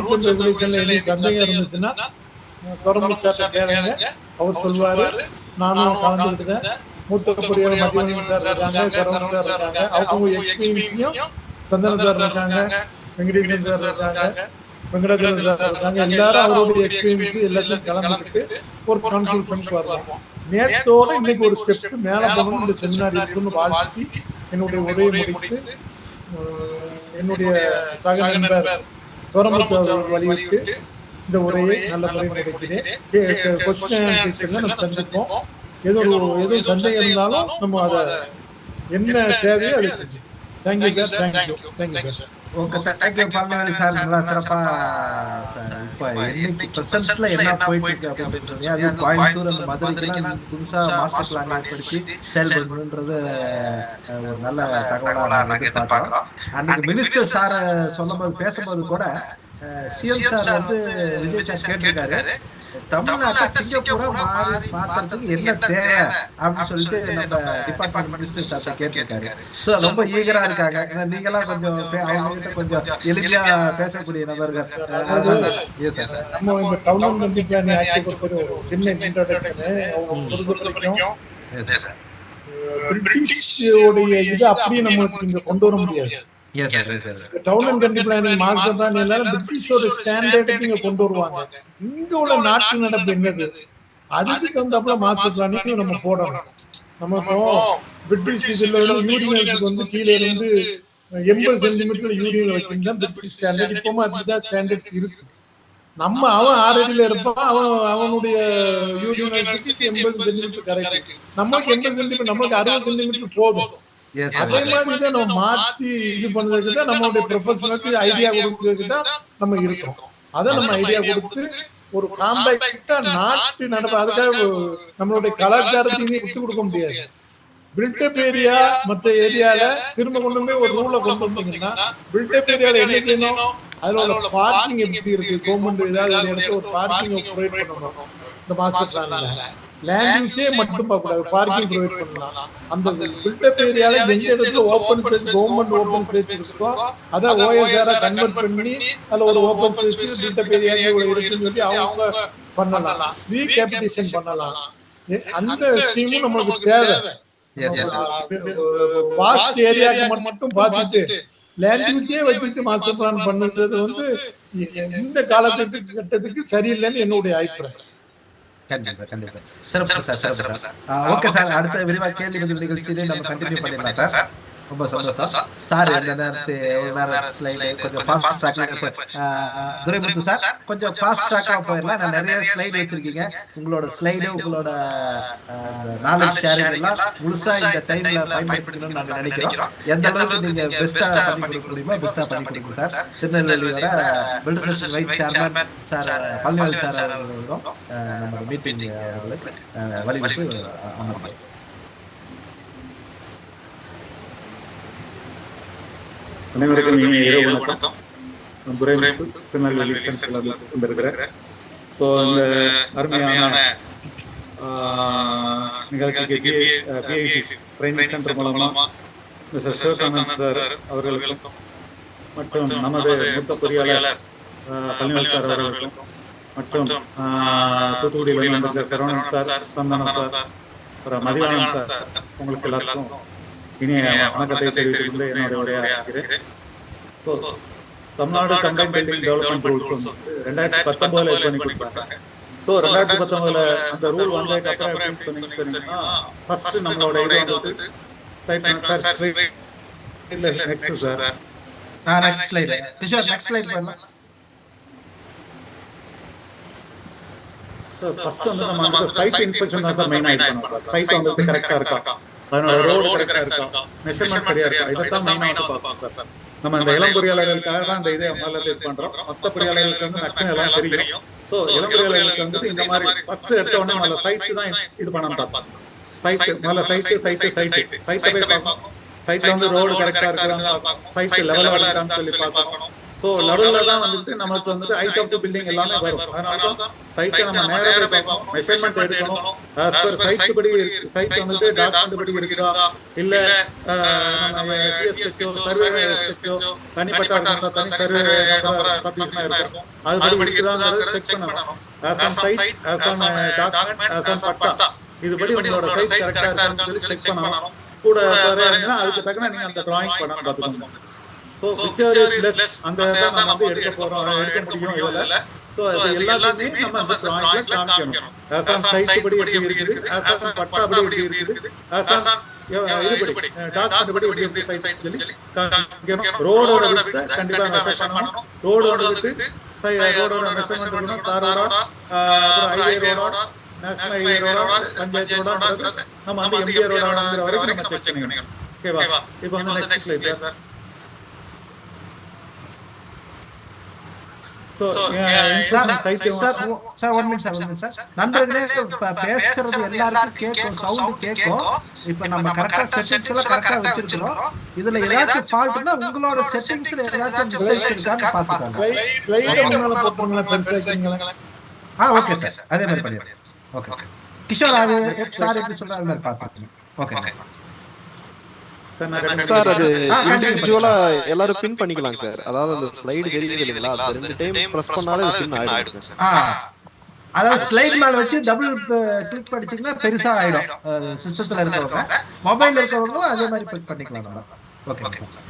ரூல்ஸ் அண்ட் ரெகுலேஷன்ல என்ன சந்தேகம் இருந்துச்சுன்னா தொடர்ந்து கேளுங்க. அவர் சொல்வாரு. நானும் கலந்துக்கிட்டேன். மூத்த பொறியாளர் மதிவதன் சார் இருக்காங்க, கரவன் சார் இருக்காங்க. அவங்க எக்ஸ்பீரியன்ஸையும் சந்தன சார் இருக்காங்க, வெங்கடேசன் சார் இருக்காங்க, வெங்கடாச்சலம் சார் இருக்காங்க. எல்லாரும் அவருடைய எக்ஸ்பீரியன்ஸ் எல்லாத்தையும் கலந்துக்கிட்டு ஒரு கன்சல்ட் பண்ணிட்டு வருவாங்க. நேரத்தோட இன்னைக்கு ஒரு ஸ்டெப் மேல போகணும். இந்த செமினார் இருக்குன்னு வாழ்த்தி என்னுடைய உரையை முடித்து என்னுடைய சக நண்பர் துறமுறை வழிவிட்டு இந்த உரையை நல்ல முறையில் முடிக்கிறேன். கொஸ்டின் நம்ம சந்திப்போம். எதுவும் சந்தேகம் இருந்தாலும் நம்ம அதை என்ன தேவையோ அதை செஞ்சு. Thank you sir. Thank you sir. சிறப்பா இப்ப இன்னைக்கு பிரசன்ஸ்ல என்ன போயிட்டு இருக்கு அப்படின்றது அது கோயம்புத்தூர் அந்த மதுரைக்கு புதுசா மாஸ்டர் பிளான் ஏற்படுத்தி செயல்படுறது ஒரு நல்ல தகவலா நாங்க எதிர்பார்க்கிறோம். அன்னைக்கு மினிஸ்டர் சார் சொல்லும்போது பேசும்போது கூட சிஎம் சார் வந்து விஜய் சார் கேட்டிருக்காரு, தமிழ்நாட்டை சிங்கப்பூரா மாத்துறதுக்கு என்ன தேவை அப்படின்னு சொல்லிட்டு நம்ம டிபார்ட்மெண்ட் மினிஸ்டர் சார் கேட்டிருக்காரு. ஸோ ரொம்ப ஈகரா இருக்காங்க. நீங்களாம் கொஞ்சம் அவங்க கொஞ்சம் எளிமையா பேசக்கூடிய நபர்கள். நம்ம இந்த டவுன் கண்டிப்பான சின்ன இன்ட்ரோடக்ஷன் பிரிட்டிஷோடைய இது அப்படியே நம்மளுக்கு இங்க கொண்டு வர முடியாது. Town and country planning master தான் எல்லாரும் பிரிட்டிஷோட ஸ்டாண்டர்டுக்கு இங்க கொண்டு வருவாங்க. இங்க உள்ள நாட்டு நடப்பு என்னது, அதுக்கு வந்தாப்புல மாஸ்டர் பிளானிங் நம்ம போடணும். நம்ம பிரிட்டிஷ் இதுல யூரியனுக்கு வந்து கீழே இருந்து 80 சென்டிமீட்டர் யூரியன் வைக்கிறதா பிரிட்டிஷ் ஸ்டாண்டர்ட். இப்பவும் அதுதான் ஸ்டாண்டர்ட்ஸ் இருக்கு. நம்ம அவன் 6 அடியில இருப்பான், அவனுடைய யூரியன் 80 சென்டிமீட்டர் கரெக்ட். நமக்கு 80 சென்டிமீட்டர், நமக்கு 60 சென்டிமீட்டர் போதும். அதே மாதிரிதான் நம்ம மாத்தி இது பண்றதுக்குதான் நம்மளுடைய ப்ரொஃபஷனலுக்கு ஐடியா கொடுக்கறதுக்குதான் நம்ம இருக்கோம். அதை நம்ம ஐடியா கொடுத்து ஒரு காம்பேக்டா நாட்டு நடப்பு, அதுக்காக நம்மளுடைய கலாச்சாரத்தையும் விட்டு கொடுக்க முடியாது. பில்டப் ஏரியா மற்ற ஏரியால திரும்ப கொண்டு போய் ஒரு ரூல கொண்டு வந்தீங்கன்னா, பில்டப் ஏரியால என்ன செய்யணும், அதுல உள்ள பார்க்கிங் எப்படி இருக்கு, கவர்மெண்ட் ஏதாவது ஒரு இடத்துல ஒரு பார்க்கிங் ப்ரொவைட் பண்ணணும். இந்த மாஸ்டர் பிளான்ல லேண்ட் யூஸே மட்டும் பார்க்கக்கூடாது, பார்க்கிங் ப்ரொவைட் பண்ணலாம். அந்த பில்டப் ஏரியால எந்த இடத்துல open space, government open space இருக்கோ அதை ஓஎஸ்ஆர் கன்வெர்ட் பண்ணி அதுல ஒரு ஓப்பன் ஸ்பேஸ் பில்டப் ஏரியா இருக்குன்னு சொல்லி அவங்க பண்ணலாம், ரீகேபிடேஷன் பண்ணலாம். அந்த ஸ்கீமும் நமக்கு தேவை. வாஸ்ட் ஏரியாக்கு மட்டும் பார்த்துட்டு லேண்ட் யூஸே வச்சுட்டு மாஸ்டர் பிளான் பண்ணுறது வந்து இந்த காலத்துக்கு கட்டத்துக்கு சரியில்லைன்னு என்னுடைய அபிப்பிராயம். கண்டிப்பா கண்டிப்பா. சிறப்பு சார். ஓகே சார், அடுத்த விரிவா கேள்வி பதில் நிகழ்ச்சியிலே நம்ம கண்டினியூ பண்ணிடலாம் சார். ரொம்ப சந்தோஷம் சார். இந்த நேரத்து ஸ்லைடு கொஞ்சம் ஃபாஸ்ட் ட்ராக்ல துரைமுத்து சார் கொஞ்சம் ஃபாஸ்ட் ட்ராக்கா போயிடலாம். நான் நிறைய ஸ்லைடு வச்சிருக்கீங்க. உங்களோட ஸ்லைடு, உங்களோட நாலேஜ் ஷேரிங் எல்லாம் முழுசா இந்த டைம்ல பயன்படுத்தணும்னு நாங்க நினைக்கிறோம். எந்த அளவுக்கு நீங்க பெஸ்டா பண்ணி கொடுக்க முடியுமோ பெஸ்டா பண்ணி கொடுங்க சார். திருநெல்வேலியோட builders vice chairman sir Palanivel sir அவர்களும் நம்ம மீட்டிங் வழிவிட்டு அமர்ந்தோம். அனைவருக்கும் இனிய இரவு வணக்கம். திருநெல்வேலி கொண்டிருக்கிறேன். ஸோ இந்த அருமையான நிகழ்ச்சிக்கு பிஐசி ட்ரைனிங் சென்டர் மூலமா மிஸ்டர் சிவகானந்த் சார் அவர்களுக்கும் மற்றும் நமது மூத்த பொறியாளர் பழனிவேல் சார் அவர்களுக்கும் மற்றும் தூத்துக்குடியில் வந்திருக்கிற சரவணன் சார், சந்தனம் சார், மதிவானன் சார், உங்களுக்கு எல்லாருக்கும் இனிய வணக்கத்தை தெரிவித்துக்கொண்டு என்னுடைய உரையை ஆரம்பிக்கிறேன். Tamil Nadu combine building development rules வந்து 2019 இது பண்ணி கொடுத்தாங்க. ஸோ 2019 அந்த ரூல் வந்ததுக்கு அப்புறம் சொன்னீங்கன்னா ஃபர்ஸ்ட் நம்மளோட இது வந்து next sir next slide Kishore, next slide பண்ணலாம். ஸோ ஃபர்ஸ்ட் வந்து நம்ம சைட் இன்ஸ்பெக்ஷன் தான் மெயினா இது பண்ணணும். சைட் வந்து கரெக்டா இருக்கா, அதனோட ரோடு கரெக்டா இருக்கா, மெஷர்மெண்ட் சரியா இருக்கா, இதைத்தான் மெயினா பார்ப்போம் சார். நம்ம இந்த இளம் பொறியாளர்களுக்காக தான் இந்த இதை முதல்ல இது பண்றோம். மற்ற பொறியாளர்களுக்கு வந்து நஷ்டம் எல்லாம் தெரியும். ஸோ இளம் பொறியாளர்களுக்கு வந்து இந்த மாதிரி ஃபர்ஸ்ட் எடுத்த உடனே முதல்ல சைட் தான் இது பண்ணணும் பார்ப்போம். சைட் முதல்ல சைட்டை போய் பார்ப்போம். சைட்ல வந்து ரோடு கரெக்டா இருக்காங்க, சைட் லெவலா இருக்கான்னு சொல்லி பார்க்கணும். ஸோ லெவல்ல தான் வந்துட்டு நமக்கு வந்துட்டு ஹைட் ஆஃப் தி பில்டிங் எல்லாமே வரும். அதனால தான் சைட்டை நம்ம நேரா போய் பார்ப்போம், மெஷர்மெண்ட் எடுக்கணும். சைட் படி சைட் வந்துட்டு டாக்குமெண்ட் படி இருக்குதா இல்ல நம்ம சர்வே தனிப்பட்ட தனி சர்வே இருக்கும், அது படி இருக்குதாங்கிறத செக் பண்ணணும். சைட் பட்டா இதுபடி உங்களோட சைட் கரெக்டா இருக்கான்னு சொல்லி செக் பண்ணணும். கூட அதுக்கு தக்கன நீங்க அந்த டிராயிங் பண்ணணும் பார்த்துக்கோங்க. So picture is less அந்த நம்ம வந்து எடுக்க போறோம், எடுக்க முடியும் இல்ல. சோ இது எல்லாத்தையுமே நம்ம அந்த டிராயிங்ல காமிக்கணும். அதான் சைட் படி எப்படி இருக்கு, அதான் பட்டா படி எப்படி இருக்கு, அதான் இதுபடி டாக்குமெண்ட் படி எப்படி சைட் சொல்லி காமிக்கணும். ரோடோட விட்டு கண்டிப்பா மெஷர் பண்ணணும். ரோடோட விட்டு ரோடோட மெஷர்மென்ட் பண்ணணும். தாரோட அப்புறம் ஹைவே ரோட, நேஷனல் ஹைவே ரோட, பஞ்சாயத்து ரோட, நம்ம அந்த எம்ஜிஆர் ரோடங்கிற வரைக்கும் நம்ம செக் பண்ணிக்கணும். ஓகேவா? இப்போ வந்து next slide sir. So, sir one minute sir நண்பர்களே பேசுறது எல்லாருக்கும் கேட்கும், சவுண்ட் கேட்கும். இப்ப நம்ம கரெக்டா செட்டிங்ஸ்ல கரெக்டா வச்சிருக்கோம். இதுல ஏதாச்சும் ஃபால்ட்னா உங்களோட செட்டிங்ஸ்ல ஏதாச்சும் இருக்கான்னு பாத்துக்கோங்க. ஸ்லைடுல போடுறீங்களா பெருசாக்கீங்களா? ஓகே சார், அதே மாதிரி பண்ணிடுறேன். ஓகே கிஷோர், அது சார் எப்படி சொல்றாரு அது மாதிரி பாத்துக்கோங்க. ஓகே சார், அது இண்டிவிஜுவலா எல்லாரும் பின் பண்ணிக்கலாம் சார். அதாவது அந்த ஸ்லைடு தெரியுது இல்லைங்களா, அது 2 டைம் பிரஸ் பண்ணாலே அது பின் ஆயிடும் சார். அதாவது ஸ்லைட் மேல வச்சு டபுள் கிளிக் பண்ணிச்சீங்கன்னா பெருசா ஆயிடும். சிஸ்டத்துல இருக்கவங்க, மொபைல்ல இருக்கவங்க அதே மாதிரி கிளிக் பண்ணிக்கலாம் madam. Okay okay sir.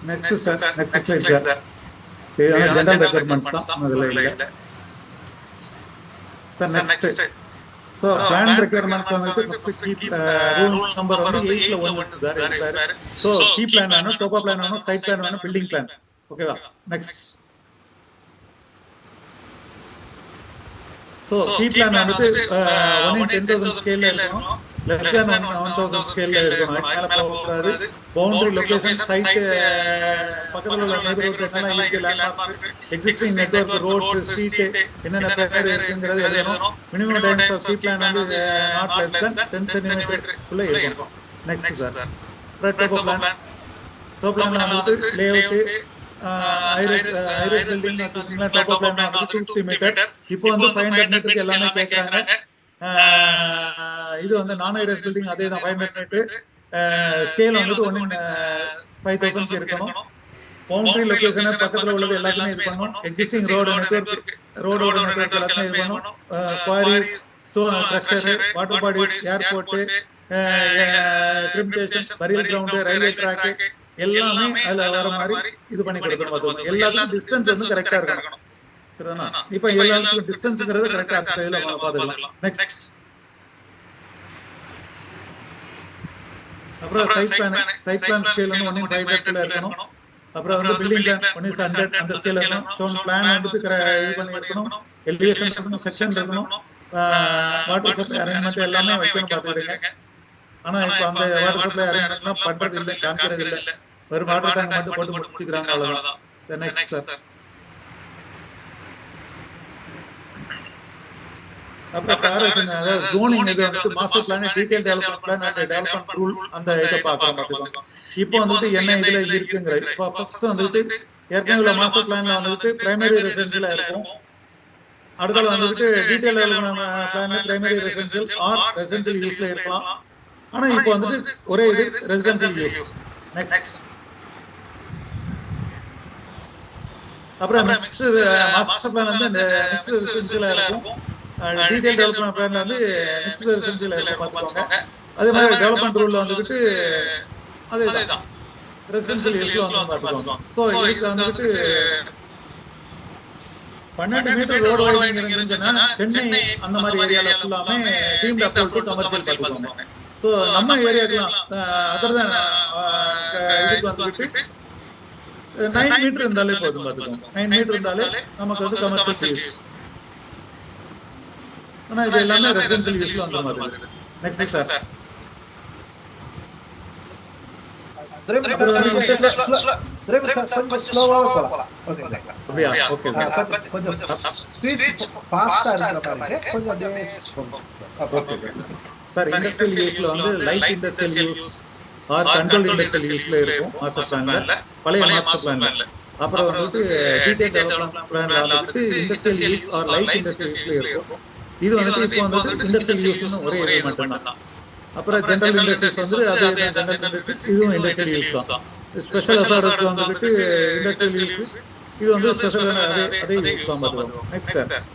Next slide sir. இது ஜெனரல் ரெக்யர்மெண்ட்ஸ் தான், அதுல இல்ல sir. Next So plan requirements வந்து keep rule number வந்து 8 ல 1 சார். So key plan வேணும், topo plan வேணும், site plan வேணும், building plan. ஓகேவா? next. So key plan வந்து 1 in 10,000 scale ல இருக்கும், less than 1,000 scale ல இருக்கும். மேல போகாது. boundary location site பக்கத்துல உள்ள neighborhood எல்லாம் இருக்கு, landmark, existing network, roads, street என்னென்ன பேர் இருக்குங்கிறது எழுதணும். minimum dimension of key plan வந்து not less than 10 cm குள்ள இருக்கும். next sir. topo plan வந்து layout iris building அப்படினா topo plan வந்து 250 மீட்டர். இப்போ வந்து 500 மீட்டருக்கு எல்லாமே கேக்குறாங்க. இது வந்து நான் iris building அதே தான் 500 மீட்டர். ஸ்கேல் வந்து 1 in 5000 இருக்கணும். பவுண்டரி லொகேஷன் பக்கத்துல உள்ளது எல்லாத்தையும் இது பண்ணணும். எக்ஸிஸ்டிங் ரோடோட நெட்வொர்க் எல்லாத்தையும் இது பண்ணணும். Quarry, stone crusher, water bodies, airport, cremation, burial ground, railway track எல்லாமே அதுல வர மாதிரி இது பண்ணி கொடுக்கணும். எல்லாத்துக்கும் டிஸ்டன்ஸ் வந்து கரெக்டா இருக்கணும். சரிதானா? இப்போ எல்லாத்துக்கும் டிஸ்டன்ஸ்ங்கிறது கரெக்டா இதுல பாத்துக்கலாம். நெக்ஸ்ட் அப்புறம் சைட் பிளான் ஸ்கேல் வந்து 1 in 500 ல இருக்கணும். அப்புறம் வந்து பில்டிங் பிளான் 1 in 100 அந்த ஸ்கேல் இருக்கணும். ஷோன் பிளான் வந்து இது பண்ணி இருக்கணும். எலிவேஷன் இருக்கணும், செக்ஷன் இருக்கணும், வாட்டர் சப்ளை அரேஞ்ச்மென்ட் எல்லாமே வைக்கணும் பாத்துக்கிடுங்க. ஆனா இப்போ அந்த வாட்டர் சப்ளை அரேஞ்ச்மென்ட்லாம் பண்றது இல்ல, காமிக்கிறது இல்ல. ஒரு வாட்டர் டேங்க் மட்டும் போட்டு முடிச்சுக்கிறாங்க, அவ்வளவுதான். Next sir. அப்புறம் காரேஷன், அதாவது ஜோனிங், இது வந்து master plan, detail development plan and development rule அந்த இத பார்க்கலாம். இப்போ வந்து என்ன இதுல இருக்குங்க. இப்போ ஃபர்ஸ்ட் வந்து ஏற்கனவே மாஸ்டர் பிளான்ல வந்து பிரைமரி ரெசிடென்ஷியல் இருக்கும். அடுத்து வந்து டீடைல் டெவலப்மென்ட் பிளான்ல பிரைமரி ரெசிடென்ஷியல் ஆர் ரெசிடென்ஷியல் யூஸ்ல இருக்கலாம். ஆனா இப்போ வந்து ஒரே இது ரெசிடென்ஷியல் யூஸ். நெக்ஸ்ட் அப்புறம் நெக்ஸ்ட் மாஸ்டர் பிளான் வந்து நெக்ஸ்ட் ரெசிடென்ஷியல் இருக்கும். டீடைல் டெவலப்மென்ட் பிளான்ல வந்து நெக்ஸ்ட் ரெசிடென்ஷியல் பாத்துக்கோங்க. அதே மாதிரி டெவலப்மென்ட் ரூல்ல வந்துட்டு அதேதான் ரெசிடென்ஷியல் யூஸ் வந்து பாத்துக்கோங்க. சோ இதுக்கு வந்துட்டு 12 மீட்டர் ரோட் வைடிங் இருந்துச்சுன்னா சென்னை அந்த மாதிரி ஏரியால ஃபுல்லாமே டீம்ட் அப்ரோச் கமர்ஷியல் பாத்துக்கோங்க. சோ நம்ம ஏரியாக்குலாம் அதர் தான் இதுக்கு வந்துட்டு 9 மீட்டர் இருந்தாலே போதும் பாத்துக்கோங்க. 9 மீட்டர் இருந்தாலே நமக்கு வந்து கமர்ஷியல் யூஸ். ஆனா இது எல்லாமே ரெசிடென்ஷியல் யூஸ் அந்த மாதிரி. Next sir. ஸ்லோவா போலாம். ஓகே ஓகே கொஞ்சம் ஸ்பீட் ஃபாஸ்டா இருக்கிற மாதிரி கொஞ்சம் ஓகே சார். இண்டஸ்ட்ரியல் யூஸ்ல வந்து light industrial use or control industrial யூஸ்ல இருக்கும் மாஸ்டர் பிளான்ல, பழைய மாஸ்டர் பிளான்ல. அப்புறம் வந்து டீடைல் டெவலப்மென்ட் பிளான்ல வந்து industrial use or light industrial யூஸ்ல இருக்கும். இது வந்து இப்போ வந்து இண்டஸ்ட்ரியல் யூஸ்னு ஒரே மட்டும் தான். அப்புறம் ஜெனரல் இண்டஸ்ட்ரீஸ் வந்து அதே ஜெனரல் இண்டஸ்ட்ரீஸ், இதுவும் இண்டஸ்ட்ரியல் யூஸ் தான். ஸ்பெஷல் அசார்ட்ஸ் வந்துட்டு இண்டஸ்ட்ரியல் யூஸ், இது வந்து ஸ்பெஷல் அதே யூஸ் தான் பாத்துக்கோங்க. Next sir.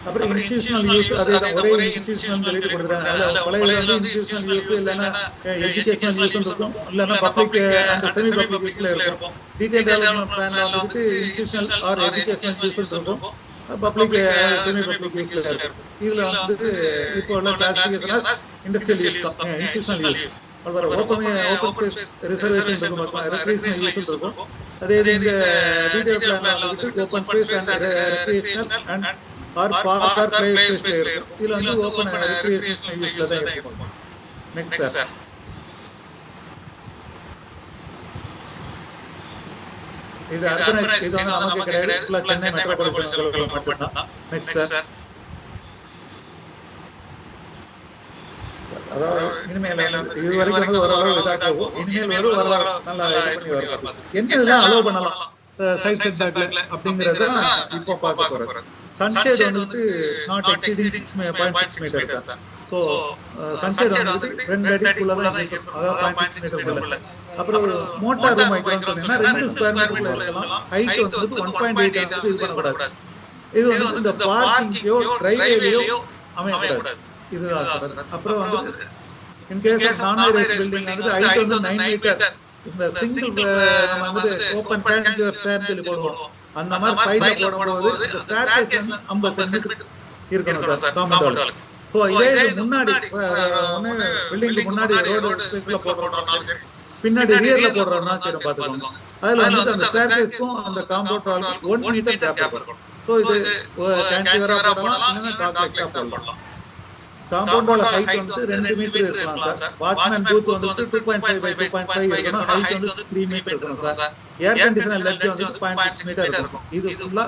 அப்புறம் இன்ஸ்டிடியூஷனல் யூஸ் அதே தான், ஒரே இன்ஸ்டிடியூஷனல் சொல்லிட்டு கொடுக்குறாங்க. அதுல பழைய வந்து இன்ஸ்டிடியூஷனல் யூஸ் இல்லைன்னா எஜுகேஷனல் யூஸ் இருக்கும், இல்லைன்னா பப்ளிக் அண்ட் செமி பப்ளிக் யூஸ்ல இருக்கும். டீடைல் டெவலப்மென்ட் பிளான்ல வந்துட்டு இன்ஸ்டிடியூஷனல் ஆர் எஜுகேஷனல் யூஸ் இருக்கும், பப்ளிக் செமி பப்ளிக் யூஸ்ல இருக்கும். இதுல வந்து இப்போ உள்ள கிளாசிஃபிகேஷன் இண்டஸ்ட்ரியல் யூஸ் தான், இன்ஸ்டிடியூஷனல் யூஸ். அப்புறம் ஓபன் ஸ்பேஸ் ரிசர்வேஷன் இருக்கும், ரெக்ரியேஷனல் யூஸ் இருக்கும். அதே இந்த டீடைல் பிளான்ல வந்து open space and recreational and or park or play space இருக்கும். இதுல வந்து ஓபன் ரெக்ரியேஷனல் யூஸ்ல தான் இருக்கும். Next sir. இது அர்பனைஸ் இது வந்து நமக்கு கிடையாது, ஃபுல்லா சென்னை மெட்ரோபாலிட்டன் மட்டும்தான். Next sir. அதாவது இனிமேல் இது வரைக்கும் வந்து ஓரளவு இதாகும், இனிமேல் வரும் ஓரளவு நல்லா இது பண்ணி வரும். என்ன இதெல்லாம் அலோவ் பண்ணலாம் சைட் செட் பேக்ல அப்படிங்கறத இப்போ பார்க்க போறோம். சன்ஷேட் வந்துட்டு not exceeding 0.6 metre sir. So sunshade வந்து 2 அடிக்குள்ள தான் இருக்கும், அதாவது 0.6 மீட்டர்க்குள்ள. அப்புறம் மோட்டார் ரூம் வைக்கணும்னு சொன்னீங்கன்னா 2 ஸ்கொயர் மீட்டர்ல இருக்கலாம். ஹைட் வந்து 1.8 இது பண்ணக்கூடாது. இது வந்து இந்த பார்க்கிங்கோ டிரைவேலையோ அமையக்கூடாது. இதுதான் சார். அப்புறம் வந்து இன் கேஸ் நான் பில்டிங் வந்து ஹைட் வந்து 9 மீட்டர், இந்த சிங்கிள் நம்ம வந்து ஓபன் டேங்க் ஸ்டேர் சொல்லி போடுவோம், அந்த மாதிரி சைடுல போடும்போது இந்த ஸ்டேர்கேஸ் 50 சென்டிமீட்டர் இருக்கணும் சார் காம்பவுண்ட். சோ இதே முன்னாடி பில்டிங்க்கு முன்னாடி ரோட் ஸ்பேஸ்ல போடுறோம்னா பின்னாடி ரியர்ல போடுறோம்னா சரி பாத்துக்கோங்க. அதுல வந்து அந்த ஸ்டேர்கேஸ்க்கும் அந்த காம்பவுண்ட் வால்க்கு 1 மீட்டர் கேப் இருக்கும். சோ இது கேன்டிலரா போடலாம், இல்லனா டாக்லெட்டா போடலாம். காம்பவுண்டோட ஹைட் வந்து 2 மீட்டர் இருக்கலாம் சார். வாட்ச்மேன் பூத் வந்து 2.5 by 2.5 இருக்கணும். ஹைட் வந்து 3 மீட்டர் இருக்கணும் சார். ஏர் கண்டிஷனர் லெட் வந்து 0.6 மீட்டர் இருக்கும். இது ஃபுல்லா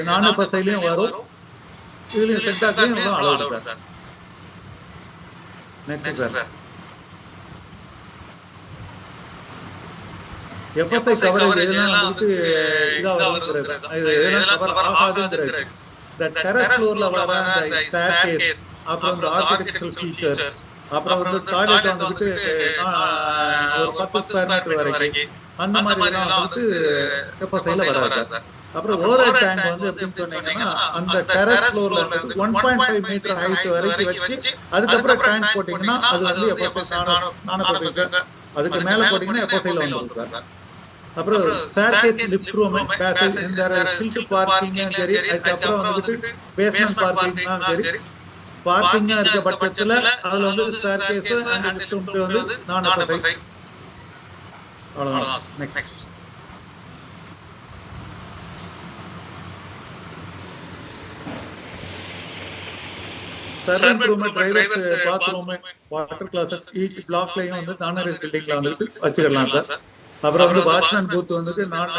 நானோ பசையிலயும் வரும், இதுல செட்டாக்லயும் allowed sir. Next sir. FSI coverage எல்லாம் வந்து இதா வருகிறது, இது எல்லாம் கவர் ஆகாதுங்கிறது. இந்த டெரஸ் ஃப்ளோர்ல வர அந்த ஸ்டேர்கேஸ், அப்புறம் இந்த ஆர்க்கிடெக்சரல் ஃபீச்சர்ஸ், அப்புறம் வந்து டாய்லெட் வந்துட்டு ஒரு 10 ஸ்கொயர் மீட்டர் வரைக்கும் அந்த மாதிரி எல்லாம் வந்து எஃப்எஸ்ஐல வராது சார். அப்புறம் ஓவர் டேங்க் வந்து எப்படின்னு சொன்னீங்கன்னா அந்த டெரஸ் ஃப்ளோர்ல இருந்து 1.5 மீட்டர் ஹைட் வரைக்கும் வச்சு அதுக்கப்புறம் டேங்க் போட்டீங்கன்னா அது வந்து எஃப்எஸ்ஐ நானோ சார். அதுக்கு மேல போட்டீங்கன்னா எஃப்எஸ்ஐல வந்துடும் சார். அப்புறம் ஸ்டேர்கேஸ், லிஃப்ட் ரூம், பேசேஜ், இந்த ஃபில்ட் பார்க்கிங் சரி, அதுக்கப்புறம் வந்துட்டு பேஸ்மென்ட் பார்க்கிங்னா சரி, பார்க்கிங்கா இருக்க பட்சத்துல அதுல வந்து ஸ்டேர்கேஸ் அண்ட் லிஃப்ட் ரூம் வந்து நான் எஃப்எஸ்ஐ அவ்வளவுதான். Next servant room, drivers bathroom, water closets each பிளாக்லயும் வந்து நான் பில்டிங்ல வந்து வச்சுக்கலாம் சார். அப்புறம் வந்து வாட்ச்மேன் பூத் வந்துட்டு நாட்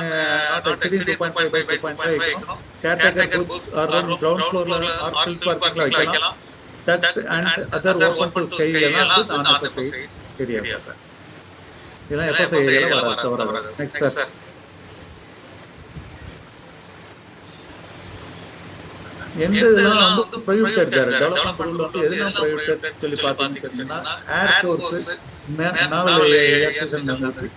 எக்ஸீடிங் 2.5 by 2.5 வைக்கணும். கேர்டேக்கர் பூத் அரௌண்ட் கிரவுண்ட் ஃப்ளோர்ல ஆர் ஃபில்ட் பார்க்கிங்ல வைக்கலாம். Duct and other open to sky எல்லாம் வந்து நான் எஃப்எஸ்ஐ ஏரியா சார். இதெல்லாம் எஃப்எஸ்ஐ ஏரியால வராது. Next sir. எந்த இதெல்லாம் வந்து பிரைவேட் டெவலப்மெண்ட் ரூல் வந்து எதெல்லாம் பிரைவேட் சொல்லி பார்த்தீங்கன்னா ஏர் சோர்ஸ், நாவல் ஏவியேஷன் வந்து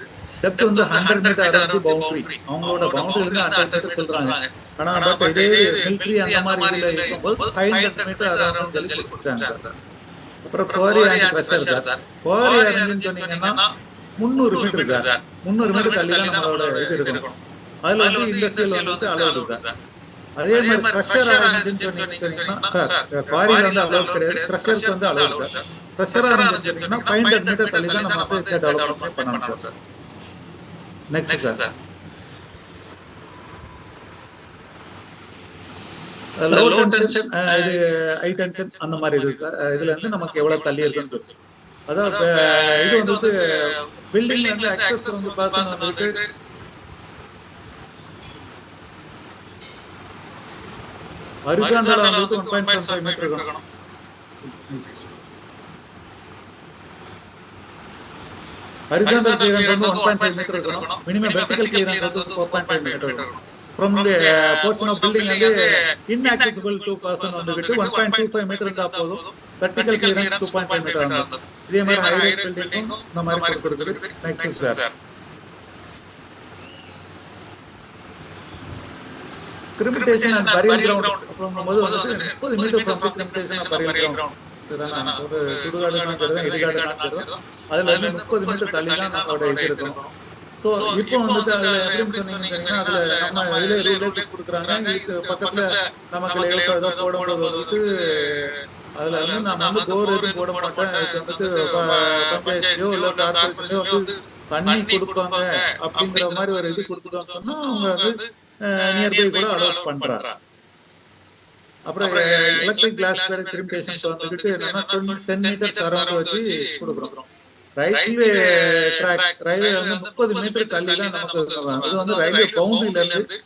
டெப்த் வந்து 100 மீட்டர் அரௌண்ட் பவுண்டரி, அவங்களோட பவுண்டரி வந்து 100 மீட்டர் சொல்றாங்க. ஆனா பட் இதே மிலிட்டரி அந்த மாதிரி இதுல இருக்கும்போது 500 மீட்டர் அரௌண்ட் சொல்லி கொடுத்தாங்க. அப்புறம் quarry and crusher sir. Quarry and சொன்னீங்கன்னா 300 மீட்டர் சார். 300 மீட்டர் தள்ளி தான் நம்மளோட இது இருக்கணும். அதுல வந்து இண்டஸ்ட்ரியல் வந்து அலௌட் சார். அதே மாதிரி க்ரஷர் அண்ட் சொன்னீங்கன்னா சார் குவாரி வந்து அலௌட் கிடையாது, க்ரஷர்ஸ் வந்து அலௌட் சார். க்ரஷர் அண்ட் சொன்னீங்கன்னா 500 மீட்டர் தள்ளி தான் நம்ம வந்து டெவலப்மென்ட் பண்ணணும் sir. Next sir. Low tension, இது ஹை டென்ஷன் அந்த மாதிரி இருக்கு சார். இதுல இருந்து நமக்கு எவ்வளவு தள்ளி இருக்குன்னு சொல்லி, அதாவது இது வந்து பில்டிங்ல இருந்து அக்சஸ் வந்து பார்த்தா வந்துட்டு ஹரிசாண்டலா வந்து 1.75 மீட்டர் இருக்கணும். Horizontal clearance வந்து 1.5 மீட்டர் இருக்கணும். மினிமம் வெர்டிகல் கிளியரன்ஸ் வந்து 4.5 மீட்டர் இருக்கணும். From the portion of building வந்து inaccessible to person வந்துட்டு 1.25 மீட்டர் இருந்தா போதும். வெர்டிகல் கிளியரன்ஸ் 2.5 மீட்டர் ஆகும். இதே மாதிரி ஹை ரைஸ் பில்டிங்கும் இந்த மாதிரி கொடுத்துருக்கு. Next sir. Cremation and burial ground அப்புறம் போது வந்து 30 metre from cremation and burial ground ஒரு சுடுகாடுனா தெரியும், இடுகாடுனா தெரியும். அதுல வந்து 30 மீட்டர் தள்ளி தான் நம்மளோட இது இருக்கும். சோ இப்போ வந்து அதுல எப்படின்னு சொன்னீங்கன்னா அதுல நம்ம இதுல ரூல் கொடுக்குறாங்க. இதுக்கு பக்கத்துல நமக்கு ஏதோ போடும்போது வந்து அதுல வந்து நம்ம வந்து போர் எதுவும் போட மாட்டோம். இதுக்கு வந்து பஞ்சாயத்தையோ இல்ல கார்பரேஷனோ வந்து தண்ணி கொடுப்பாங்க அப்படிங்கிற மாதிரி ஒரு இது கொடுத்துட்டோம்னா அவங்க வந்து நியர்பை கூட அலோட் பண்றாங்க. அப்புறம் எலக்ட்ரிக் கிளாஸ் கிரிமினேஷன்ஸ் வந்துட்டு என்னன்னா 10 மீட்டர் சரௌண்ட் வச்சு கொடுக்குறோம். ரயில்வே ட்ராக் ரயில்வே வந்து 30 மீட்டர் தள்ளி தான் நமக்கு இது வந்து ரயில்வே பவுண்டரியில இருந்து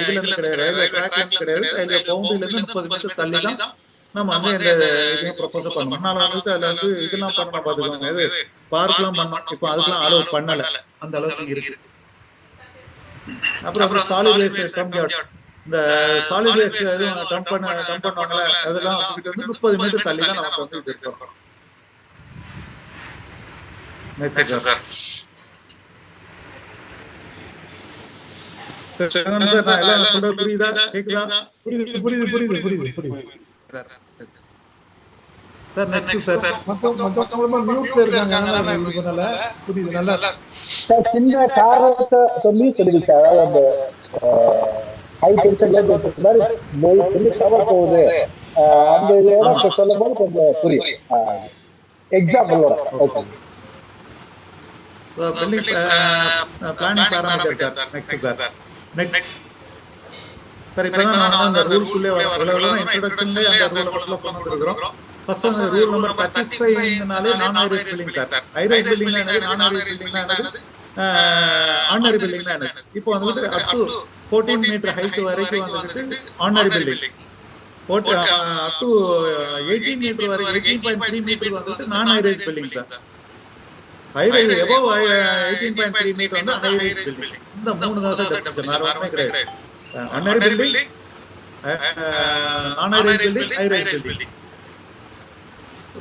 இதுல இருந்து கிடையாது, ரயில்வே ட்ராக்ல இருந்து கிடையாது, ரயில்வே பவுண்டரியில இருந்து 30 மீட்டர் தள்ளி தான் நம்ம வந்து இந்த இதையும் ப்ரொபோஸ் பண்ணோம். முன்னால வந்துட்டு அதுல வந்து இதெல்லாம் பண்ணணும் பாத்துக்கோங்க, இது பார்க் எல்லாம் பண்ணோம், இப்போ அதுக்கெல்லாம் அலோவ் பண்ணல, அந்த அளவுக்கு இருக்கு. அப்புறம் சாலிட் வேஸ்ட் டம்ப் யார்ட், இந்த சாலிட் வேஸ்ட் எதுவும் டம்ப் பண்ணுவாங்கல்ல, அதெல்லாம் வந்துட்டு வந்து 30 மீட்டர் தள்ளி தான் நமக்கு வந்து இது இருக்கும். Next sir. நான் சொல்றது புரியுதா, கேக்குதா? புரியுது சார். Next sir. மத்தவங்க மியூட்ல இருக்காங்க, புரியுது நல்லா. சார் சின்ன காரணத்தை சொல்லி சொல்லுங்க சார். அந்த ஹை டென்ஷன்ல மாதிரி கவர் போகுது, அந்த இடம் சொல்லும் போது கொஞ்சம் புரியும் எக்ஸாம்பிளோட. Okay building planning parameter sir. Next sir. Next sir, இப்பதான் நான் அந்த ரூல்குள்ளே வரலாம், இன்ட்ரோடக்ஷன்ல அந்த ரூல்ல கொண்டு வந்துறோம். ஃபர்ஸ்ட் அந்த ரூல் நம்பர் 35னாலே நான் ஹைரைஸ் பில்டிங் சார். ஹைரைஸ் பில்டிங்னா என்ன, நான் ஹைரைஸ் பில்டிங்னா என்னது, ஆர்டினரி பில்டிங்னா என்னது. இப்போ வந்து அப் டு 14 மீட்டர் ஹைட் வரைக்கும் வந்துட்டு ordinary building, up to 18 metre வரைக்கும் 18.3 மீட்டர் வந்துட்டு non high-rise building sir. Highrise above 18.3 metre வந்து ஹைரைஸ் பில்டிங். இந்த மூணு தான் சார் டெஃபினிஷன், வேற ஒண்ணுமே கிடையாது. Ordinary building, ordinary building, highrise building.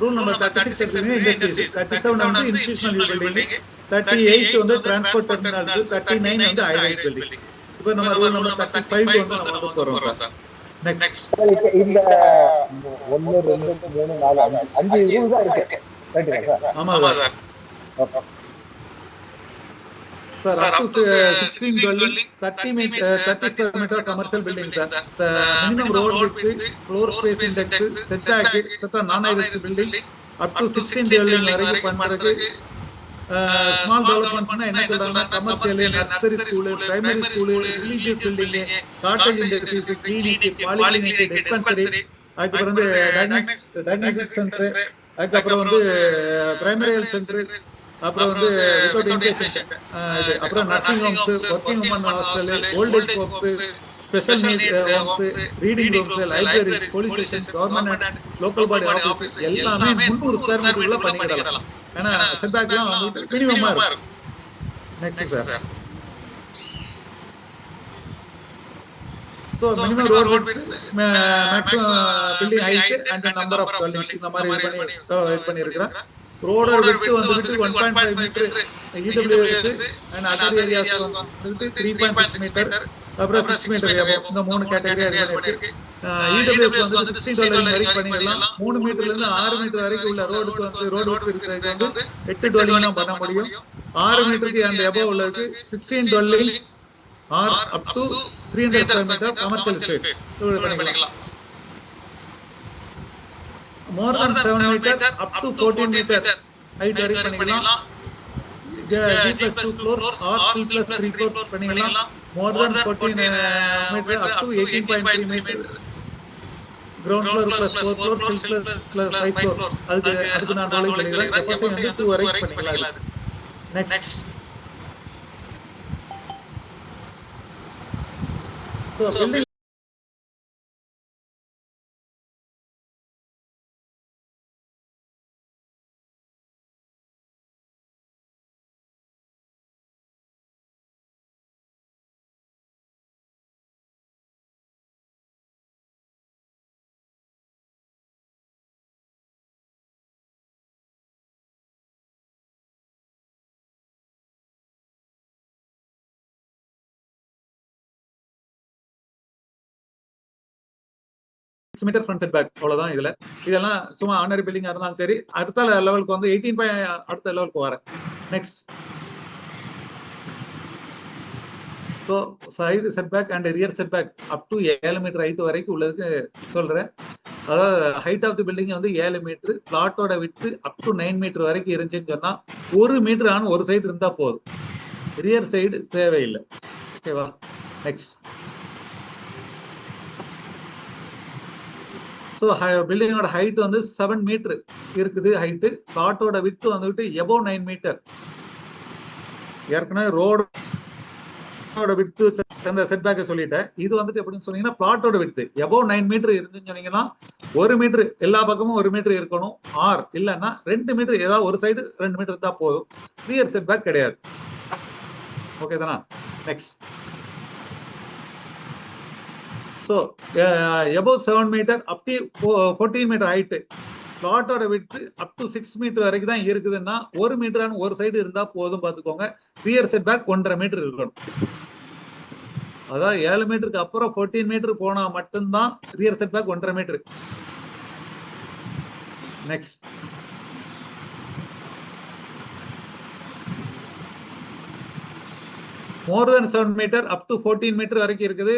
Rule number 36 industries, 37 வந்து இன்ஸ்டிடியூஷனல் பில்டிங், 38 வந்து டிரான்ஸ்போர்ட் டெர்மினல், 39 வந்து ஹைரைஸ் பில்டிங். இப்போ நம்ம ரூல் நம்பர் 35 வந்து நம்ம வந்து போறோம் சார். நெக்ஸ்ட் இந்த 1 2 3 4 5 ரூல் தான் இருக்கு, ரைட்டா சார்? ஆமா sir. Sir up to 16 dwelling, 30 square meter commercial building sir. The minimum road width, floor space index, setback, etc. non-high-rise building up to 16 dwelling வரைக்கும் பண்றதுக்கு small development பண்ணா என்ன சொல்றாங்க, commercial, nursery school, primary school, religious building, cottage industries, clinic, polyclinic, dispensary, அதுக்கப்புறம் வந்து diagnostic center, அதுக்கப்புறம் வந்து primary health center, அப்புறம் வந்து வித்தவுட் இன்டென்ஷன், அப்புறம் nursing homes, working women hostel, old age homes, special need homes, reading rooms, library, police station, government local body office எல்லாமே 300 square மீட்டருக்குள்ள பண்ணிக்கலாம். ஏன்னா செட்பேக்லாம் வந்து மினிமமா இருக்கும். Next sir. So minimum road width, maximum building height and the number of dwellings இந்த மாதிரி பண்ணி இருக்கிறேன். ரோட width வந்துட்டு 1.5 metre, EWS and other areas வந்துட்டு 3.6 மீட்டர், அப்புறம் 6 மீட்டர் இந்த மூணு கேட்டகரி இருக்கு. EWS வந்து $16 வரைக்கும் பண்ணிடலாம். 3 மீட்டர்ல இருந்து 6 மீட்டர் வரைக்கும் உள்ள ரோடுக்கு வந்து ரோடு இருக்கிறது வந்து 8 dwelling தான் பண்ண முடியும். 6 மீட்டருக்கு and above உள்ளதுக்கு 16 dwelling or up to 300 square meter commercial space பண்ணிக்கலாம். More than 7 meter up to 14 meter height வரைக்கும் பண்ணிக்கலாம். G+2 floor or C+3 floor பண்ணிக்கலாம். More than 14 meter up to 18.3 meter ground floor plus 4 floor, 6 plus 5 floor. அதுக்கு நான் rolling பண்ணிக்கிறேன். Capacity வந்து 2 வரைக்கும் பண்ணிக்கலாம். Next so building metre front set back அவ்வளவுதான். இதெல்லாம் சும்மா ஆர்டினரி பில்டிங்கா இருந்தாலும் சரி. அடுத்த லெவலுக்கு வந்து 18 அடுத்த லெவலுக்கு வரேன். Next so side set back and rear set back up to 7 metre height வரைக்கும் உள்ளதுக்கு சொல்றேன். அதாவது ஹைட் ஆஃப் தி பில்டிங் வந்து 7 மீட்டர், பிளாட்டோட விட்டு அப் டு 9 மீட்டர் வரைக்கும் இருந்துச்சுன்னு சொன்னா 1 மீட்டர் ஆன ஒரு சைடு இருந்தா போதும், ரியர் சைடு தேவையில்லை. ஓகேவா? நெக்ஸ்ட் ஸோ பில்டிங்கோட ஹைட் வந்து 7 மீட்டர் இருக்குது ஹைட்டு. பிளாட்டோட வித்து வந்துட்டு எபோவ் 9 மீட்டர். ஏற்கனவே ரோடோட வித்து அந்த செட்பேக்கை சொல்லிட்டேன். இது வந்துட்டு எப்படின்னு சொன்னீங்கன்னா பிளாட்டோட வித்து எபோவ் 9 மீட்டர் இருந்துன்னு சொன்னீங்கன்னா 1 மீட்டர் எல்லா பக்கமும் 1 மீட்டர் இருக்கணும். ஆர் இல்லைன்னா 2 மீட்டர் ஏதாவது ஒரு சைடு 2 மீட்டர் இருந்தா போதும். ரியர் செட்பேக் கிடையாது. ஓகே தானா? Next. So above 7 metre up to 14 metre height. பிளாட்டோட விட்டு அப் டு 6 மீட்டர் வரைக்கும் தான் இருக்குதுன்னா 1 மீட்டரான ஒரு சைடு இருந்தா போதும் பார்த்துக்கோங்க. ரியர் செட்பேக் 1.5 மீட்டர் இருக்கணும். அதாவது 7 மீட்டருக்கு அப்புறம் 14 மீட்டர் போனா மட்டும்தான் rear setback 1.5 metre. Next. More than 7 metre up to 14 metre வரைக்கும் இருக்குது.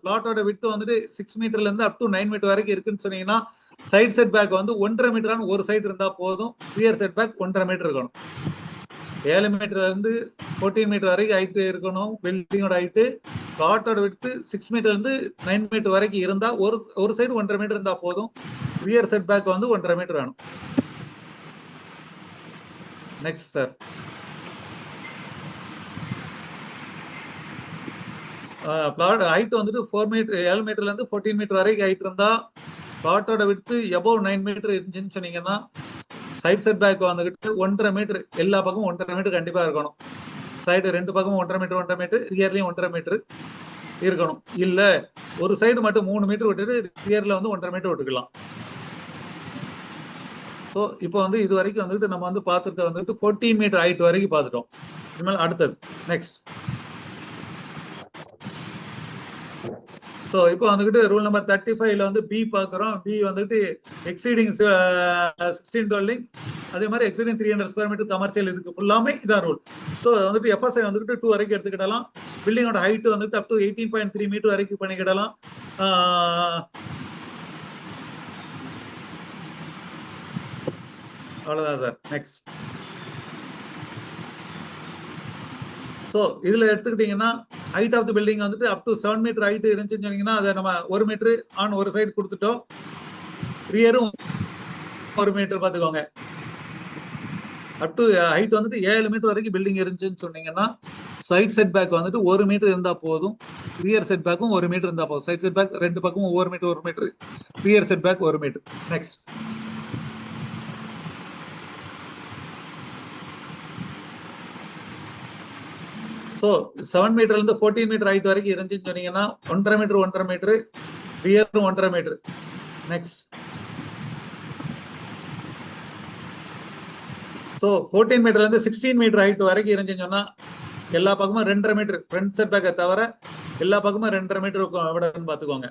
பிளாட்டோட விட்டு வந்துட்டு 6 மீட்டர்ல இருந்து அப் டு 9 மீட்டர் வரைக்கும் இருக்குன்னு சொன்னீங்கன்னா சைட் செட் பேக் வந்து 1.5 மீட்டரான ஒரு சைடு இருந்தா போதும். ரியர் செட் பேக் 1.5 மீட்டர் இருக்கணும். 7 மீட்டர்ல இருந்து 14 மீட்டர் வரைக்கும் ஹைட் இருக்கணும் பில்டிங்கோட ஹைட்டு. பிளாட்டோட விட்டு 6 மீட்டர்ல இருந்து 9 மீட்டர் வரைக்கும் இருந்தா ஒரு சைடு 1.5 மீட்டர் இருந்தா போதும். ரியர் செட் பேக் வந்து 1.5 மீட்டர் வேணும். Next sir. பிளாட் ஹைட் வந்துட்டு 4 மீட்டர் 7 மீட்டர்ல இருந்து 14 மீட்டர் வரைக்கும் ஹைட் இருந்தா பிளாட்டோட விட்டு எபோவ் 9 மீட்டர் இருந்துச்சுன்னு சொன்னீங்கன்னா சைட் செட் பேக் வந்துகிட்டு 1.5 மீட்டர் எல்லா பக்கமும் 1.5 மீட்டர் கண்டிப்பா இருக்கணும். சைடு 2 பக்கமும் 1.5 மீட்டர் ரியர்லயும் 1.5 மீட்டர் இருக்கணும். இல்ல ஒரு சைடு மட்டும் 3 மீட்டர் விட்டுட்டு ரியர்ல வந்து 1.5 மீட்டர் விட்டுக்கலாம். ஸோ இப்போ வந்து இது வரைக்கும் வந்துட்டு நம்ம வந்து பார்த்துட்டு வந்துட்டு 14 மீட்டர் ஹைட் வரைக்கும் பார்த்துட்டோம். இனிமேல் அடுத்தது நெக்ஸ்ட். ஸோ இப்போ வந்துட்டு ரூல் நம்பர் 35ல வந்து பி பார்க்குறோம். பி வந்துட்டு எக்ஸீடிங் 16 dwelling அதே மாதிரி எக்ஸீடிங் 300 ஸ்கொயர் மீட்டர் கமர்ஷியல் இதுக்கு ஃபுல்லாமே இதான் ரூல். ஸோ வந்துட்டு எஃப்எஸ்ஐ வந்துட்டு 2 வரைக்கும் எடுத்துக்கிடலாம். பில்டிங்கோட ஹைட் வந்துட்டு அப் டு 18.3 மீட்டர் வரைக்கும் பண்ணிக்கிடலாம். அவ்வளோதான் சார். நெக்ஸ்ட். ஸோ இதுல எடுத்துக்கிட்டீங்கன்னா ஹைட் ஆஃப் தி பில்டிங் வந்துட்டு அப் டு 7 மீட்டர் ஹைட் இருந்துச்சுன்னு சொன்னீங்கன்னா அதை நம்ம 1 மீட்டர் ஆன் ஒரு சைடு கொடுத்துட்டோம். ரியரும் 1 மீட்டர் பார்த்துக்கோங்க. அப் டு ஹைட் வந்துட்டு 7 மீட்டர் வரைக்கும் பில்டிங் இருந்துச்சுன்னு சொன்னீங்கன்னா சைட் செட் பேக் வந்துட்டு 1 மீட்டர் இருந்தா போதும். ரியர் செட் பேக்கும் 1 மீட்டர் இருந்தா போதும். சைட் செட் பேக் 2 பக்கமும் 1 metre 1 metre. Rear set back 1 metre. Next. So 7 மீட்டர்ல இருந்து 14 மீட்டர் ஹைட் வரைக்கும் இருந்துச்சுன்னு சொன்னீங்கன்னா 1.5 மீட்டர் 1.5 மீட்டர் ரியரும் 1.5 மீட்டர். நெக்ஸ்ட். ஸோ 14 மீட்டர்ல இருந்து 16 மீட்டர் ஹைட் வரைக்கும் இருந்துச்சுன்னு சொன்னா எல்லா பக்கமும் 2.5 மீட்டர் ஃப்ரண்ட் செட் பேக்கை தவிர எல்லா பக்கமும் 2.5 மீட்டர் விடன்னு பார்த்துக்கோங்க.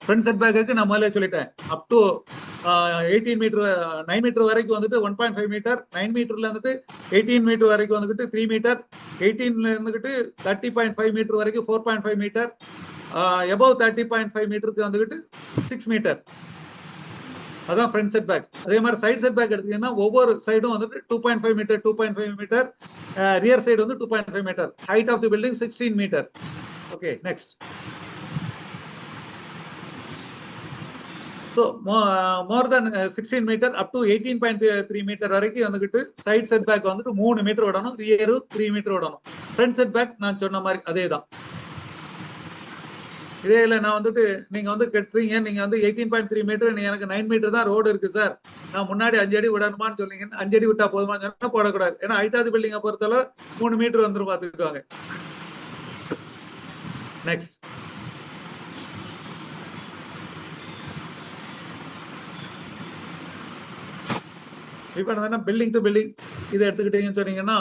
ஃப்ரண்ட் செட் பேக்கு நான் முதல்ல சொல்லிட்டேன். அப் டு 18 மீட்டர் 9 மீட்டர் வரைக்கும் வந்துட்டு 1.5 மீட்டர். 9 மீட்டர்ல இருந்துட்டு 18 மீட்டர் வரைக்கும் வந்துட்டு 3 மீட்டர். 18ல இருந்துகிட்டு 30.5 மீட்டர் வரைக்கும் 4.5 மீட்டர். எபோவ் 30.5 மீட்டருக்கு வந்துகிட்டு 6 மீட்டர். அதான் ஃப்ரண்ட் செட் பேக். அதே மாதிரி சைட் செட் பேக் எடுத்தீங்கன்னா ஒவ்வொரு சைடும் வந்துட்டு 2.5 மீட்டர் 2.5 மீட்டர். ரியர் சைடு வந்து 2.5 மீட்டர். Height of the building 16 metre. Okay. Next. So more than 16 metre up to 18.3 metre வரைக்கும் வந்துகிட்டு சைட் செட் பேக் வந்துட்டு 3 மீட்டர் விடணும். ரியரும் 3 மீட்டர் விடணும். ஃப்ரண்ட் செட் பேக் நான் சொன்ன மாதிரி அதே தான். இதே இல்லை நான் வந்துட்டு நீங்க வந்து கட்டுறீங்க, நீங்க வந்து 18.3 மீட்டர் எனக்கு 9 மீட்டர் தான் ரோடு இருக்கு சார், நான் முன்னாடி 5 அடி விடணுமான்னு சொன்னீங்க. 5 அடி விட்டா போதுமான்னு சொன்னா போடக்கூடாது. ஏன்னா ஹைட்டாவது பில்டிங்கை பொறுத்தளவு 3 மீட்டர் வந்துடும் பார்த்துக்குவாங்க. நெக்ஸ்ட். இப்ப என்ன பில்டிங் டு பில்டிங் இதை எடுத்துக்கிட்டீங்கன்னு சொன்னீங்கன்னா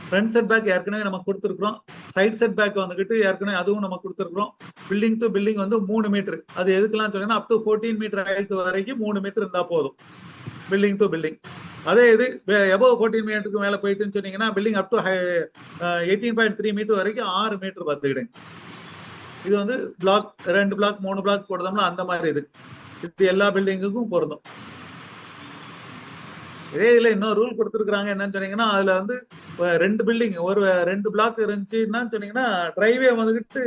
ஃப்ரண்ட் செட் பேக் ஏற்கனவே நம்ம கொடுத்துருக்கோம். சைட் செட் பேக் வந்துகிட்டு ஏற்கனவே அதுவும் நம்ம கொடுத்துருக்கோம். பில்டிங் டு பில்டிங் வந்து 3 மீட்டர். அது எதுக்கெல்லாம் சொன்னீங்கன்னா அப் டு 14 மீட்டர் ஹைட் வரைக்கும் 3 மீட்டர் இருந்தா போதும் பில்டிங் டு பில்டிங். அதே இது எபோவ் 14 மீட்டருக்கு மேல போயிட்டுன்னு சொன்னீங்கன்னா பில்டிங் அப் டு 18.3 மீட்டர் வரைக்கும் 6 மீட்டர் பார்த்துக்கிடுங்க. இது வந்து பிளாக் 2 பிளாக் 3 பிளாக் போடுறோம்னா அந்த மாதிரி இது எல்லா பில்டிங்குக்கும் பொருந்தும். இதே இதுல இன்னொரு ரூல் கொடுத்துருக்காங்க என்னன்னு சொன்னீங்கன்னா, அதுல வந்து 2 பில்டிங் ஒரு 2 பிளாக் இருந்துச்சுன்னா சொன்னீங்கன்னா டிரைவே வந்துகிட்டு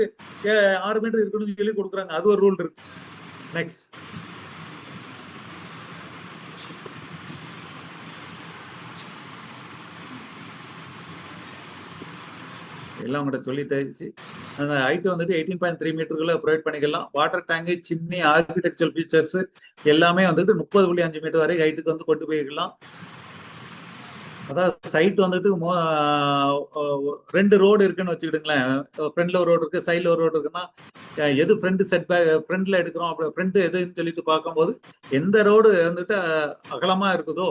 6 மீட்டர் இருக்கணும்னு சொல்லி கொடுக்குறாங்க. அது ஒரு ரூல் இருக்கு. நெக்ஸ்ட். எல்லாம் உங்கள்கிட்ட சொல்லிட்டாச்சு. அந்த ஹைட் வந்துட்டு 18.3 மீட்டருக்குள்ள ப்ரொவைட் பண்ணிக்கலாம். Water tank, chimney, architectural features எல்லாமே வந்துட்டு 30.5 மீட்டர் வரை ஹைட்டுக்கு வந்து கொண்டு போய்க்கலாம். அதாவது சைட் வந்துட்டு 2 ரோடு இருக்குன்னு வச்சுக்கிட்டுங்களேன். ஃப்ரண்ட்ல ஒரு ரோடு இருக்கு, சைட்ல ஒரு ரோடு இருக்குன்னா எது ஃப்ரண்ட் செட் பேக் ஃப்ரண்ட்ல எடுக்கிறோம், அப்படி ஃப்ரண்ட் எதுன்னு சொல்லிட்டு பார்க்கும்போது எந்த ரோடு வந்துட்டு அகலமா இருக்குதோ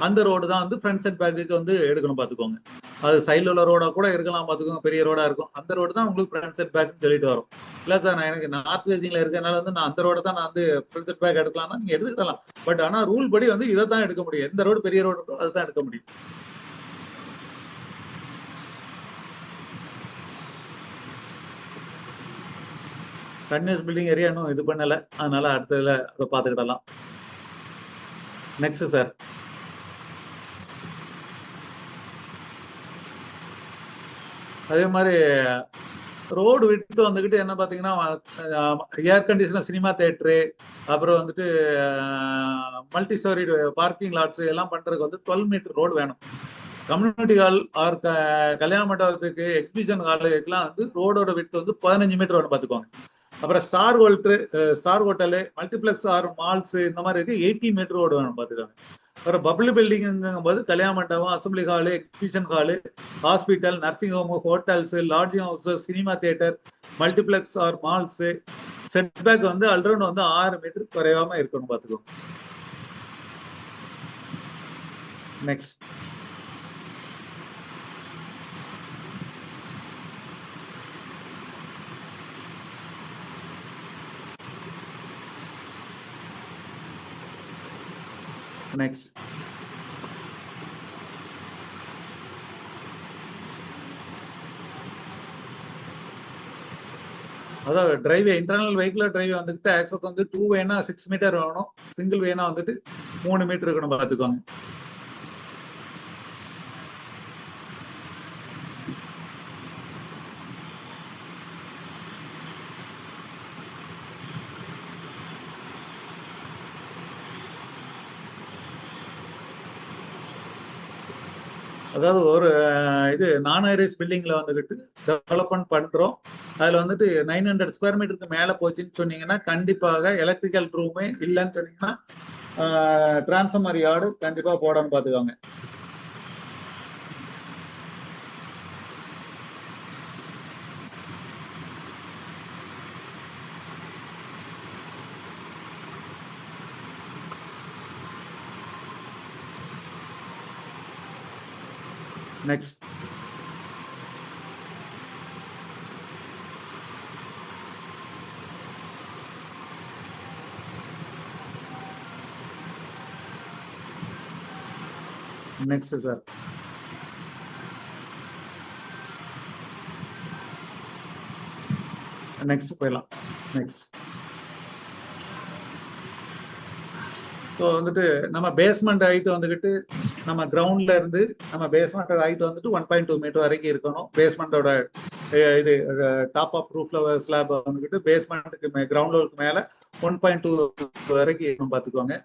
அந்த ரோடு தான் வந்து ஃப்ரண்ட் செட் பேக்கு வந்து எடுக்கணும் பார்த்துக்கோங்க. அது சைட்ல உள்ள ரோடா கூட இருக்கலாம் பார்த்துக்கோங்க, பெரிய ரோடா இருக்கும். அந்த ரோடு தான் உங்களுக்கு ஃப்ரண்ட் செட் பேக்னு சொல்லிட்டு வரும். இல்லை சார் நான் எனக்கு நார்த் ஃபேசிங்ல இருக்கிறதுனால வந்து நான் அந்த ரோட தான் நான் வந்து ஃப்ரண்ட் செட் பேக் எடுக்கலாம்னா நீங்க எடுத்துக்கலாம். பட் ஆனால் ரூல் படி வந்து இதை தான் எடுக்க முடியும். எந்த ரோடு பெரிய ரோடு இருக்கோ அதுதான் எடுக்க முடியும். கன்யூஸ் பில்டிங் ஏரியா இன்னும் இது பண்ணல, அதனால அடுத்ததுல அதை பார்த்துக்கிடலாம். Next sir. அதே மாதிரி ரோடு விட்டு வந்துகிட்டு என்ன பாத்தீங்கன்னா ஏர் கண்டிஷனர் சினிமா தியேட்டரு, அப்புறம் வந்துட்டு மல்டி ஸ்டோரி பார்க்கிங் லாட்ஸ் எல்லாம் பண்றதுக்கு வந்து 12 மீட்டர் ரோடு வேணும். கம்யூனிட்டி ஹால் ஆர் கல்யாண மண்டபத்துக்கு, எக்ஸிபிஷன் ஹாலுக்கெல்லாம் வந்து ரோடோட விட்டு வந்து 15 மீட்டர் வேணும் பார்த்துக்கோங்க. அப்புறம் star hotel, multiplex or malls இந்த மாதிரி இருக்கு 18 மீட்டர் ரோடு வேணும் பார்த்துக்கோங்க. அப்புறம் பப்ளிக் பில்டிங்கும் போது கல்யாண மண்டபம், assembly hall, exhibition hall, hospital, nursing home, hotels, lodging house, cinema theatre, multiplex or malls setback வந்து அல்ரவுண்ட் வந்து 6 மீட்டர் குறையாம இருக்கணும் பார்த்துக்கோங்க. நெக்ஸ்ட். நெக்ஸ்ட். அதாவது டிரைவே இன்டர்னல் வெஹிக்குலர் டிரைவே வந்துட்டு ஆக்சஸ் வந்து 2 வேனா 6 மீட்டர் வேணும், சிங்கிள் வேனா வந்துட்டு 3 மீட்டர் இருக்கணும் பார்த்துக்கோங்க. அதாவது ஒரு இது நான்-ஹைரைஸ் பில்டிங்ல வந்துகிட்டு டெவலப்மெண்ட் பண்றோம். அதுல வந்துட்டு 900 ஸ்கொயர் மீட்டருக்கு மேல போச்சுன்னு சொன்னீங்கன்னா கண்டிப்பாக எலக்ட்ரிக்கல் ரூமே இல்லைன்னு சொன்னீங்கன்னா டிரான்ஸ்ஃபார்மர் யார்டு கண்டிப்பா போடணும் பார்த்துக்கோங்க. நெக்ஸ்ட். Next sir. நெக்ஸ்ட் போயிடலாம். நெக்ஸ்ட். ஸோ வந்துட்டு நம்ம பேஸ்மெண்ட் ஹைட் வந்துக்கிட்டு நம்ம கிரவுண்ட்ல இருந்து நம்ம பேஸ்மெண்ட் ஹைட் வந்துட்டு 1.2 மீட்டர் வரைக்கும் இருக்கணும். பேஸ்மெண்டோட இது டாப் ஆஃப் ரூஃப்ல ஸ்லாப் வந்துக்கிட்டு பேஸ்மெண்ட்டுக்கு கிரவுண்ட் லெவலுக்கு மேல 1.2 வரைக்கும் இருக்கணும் பார்த்துக்கோங்க.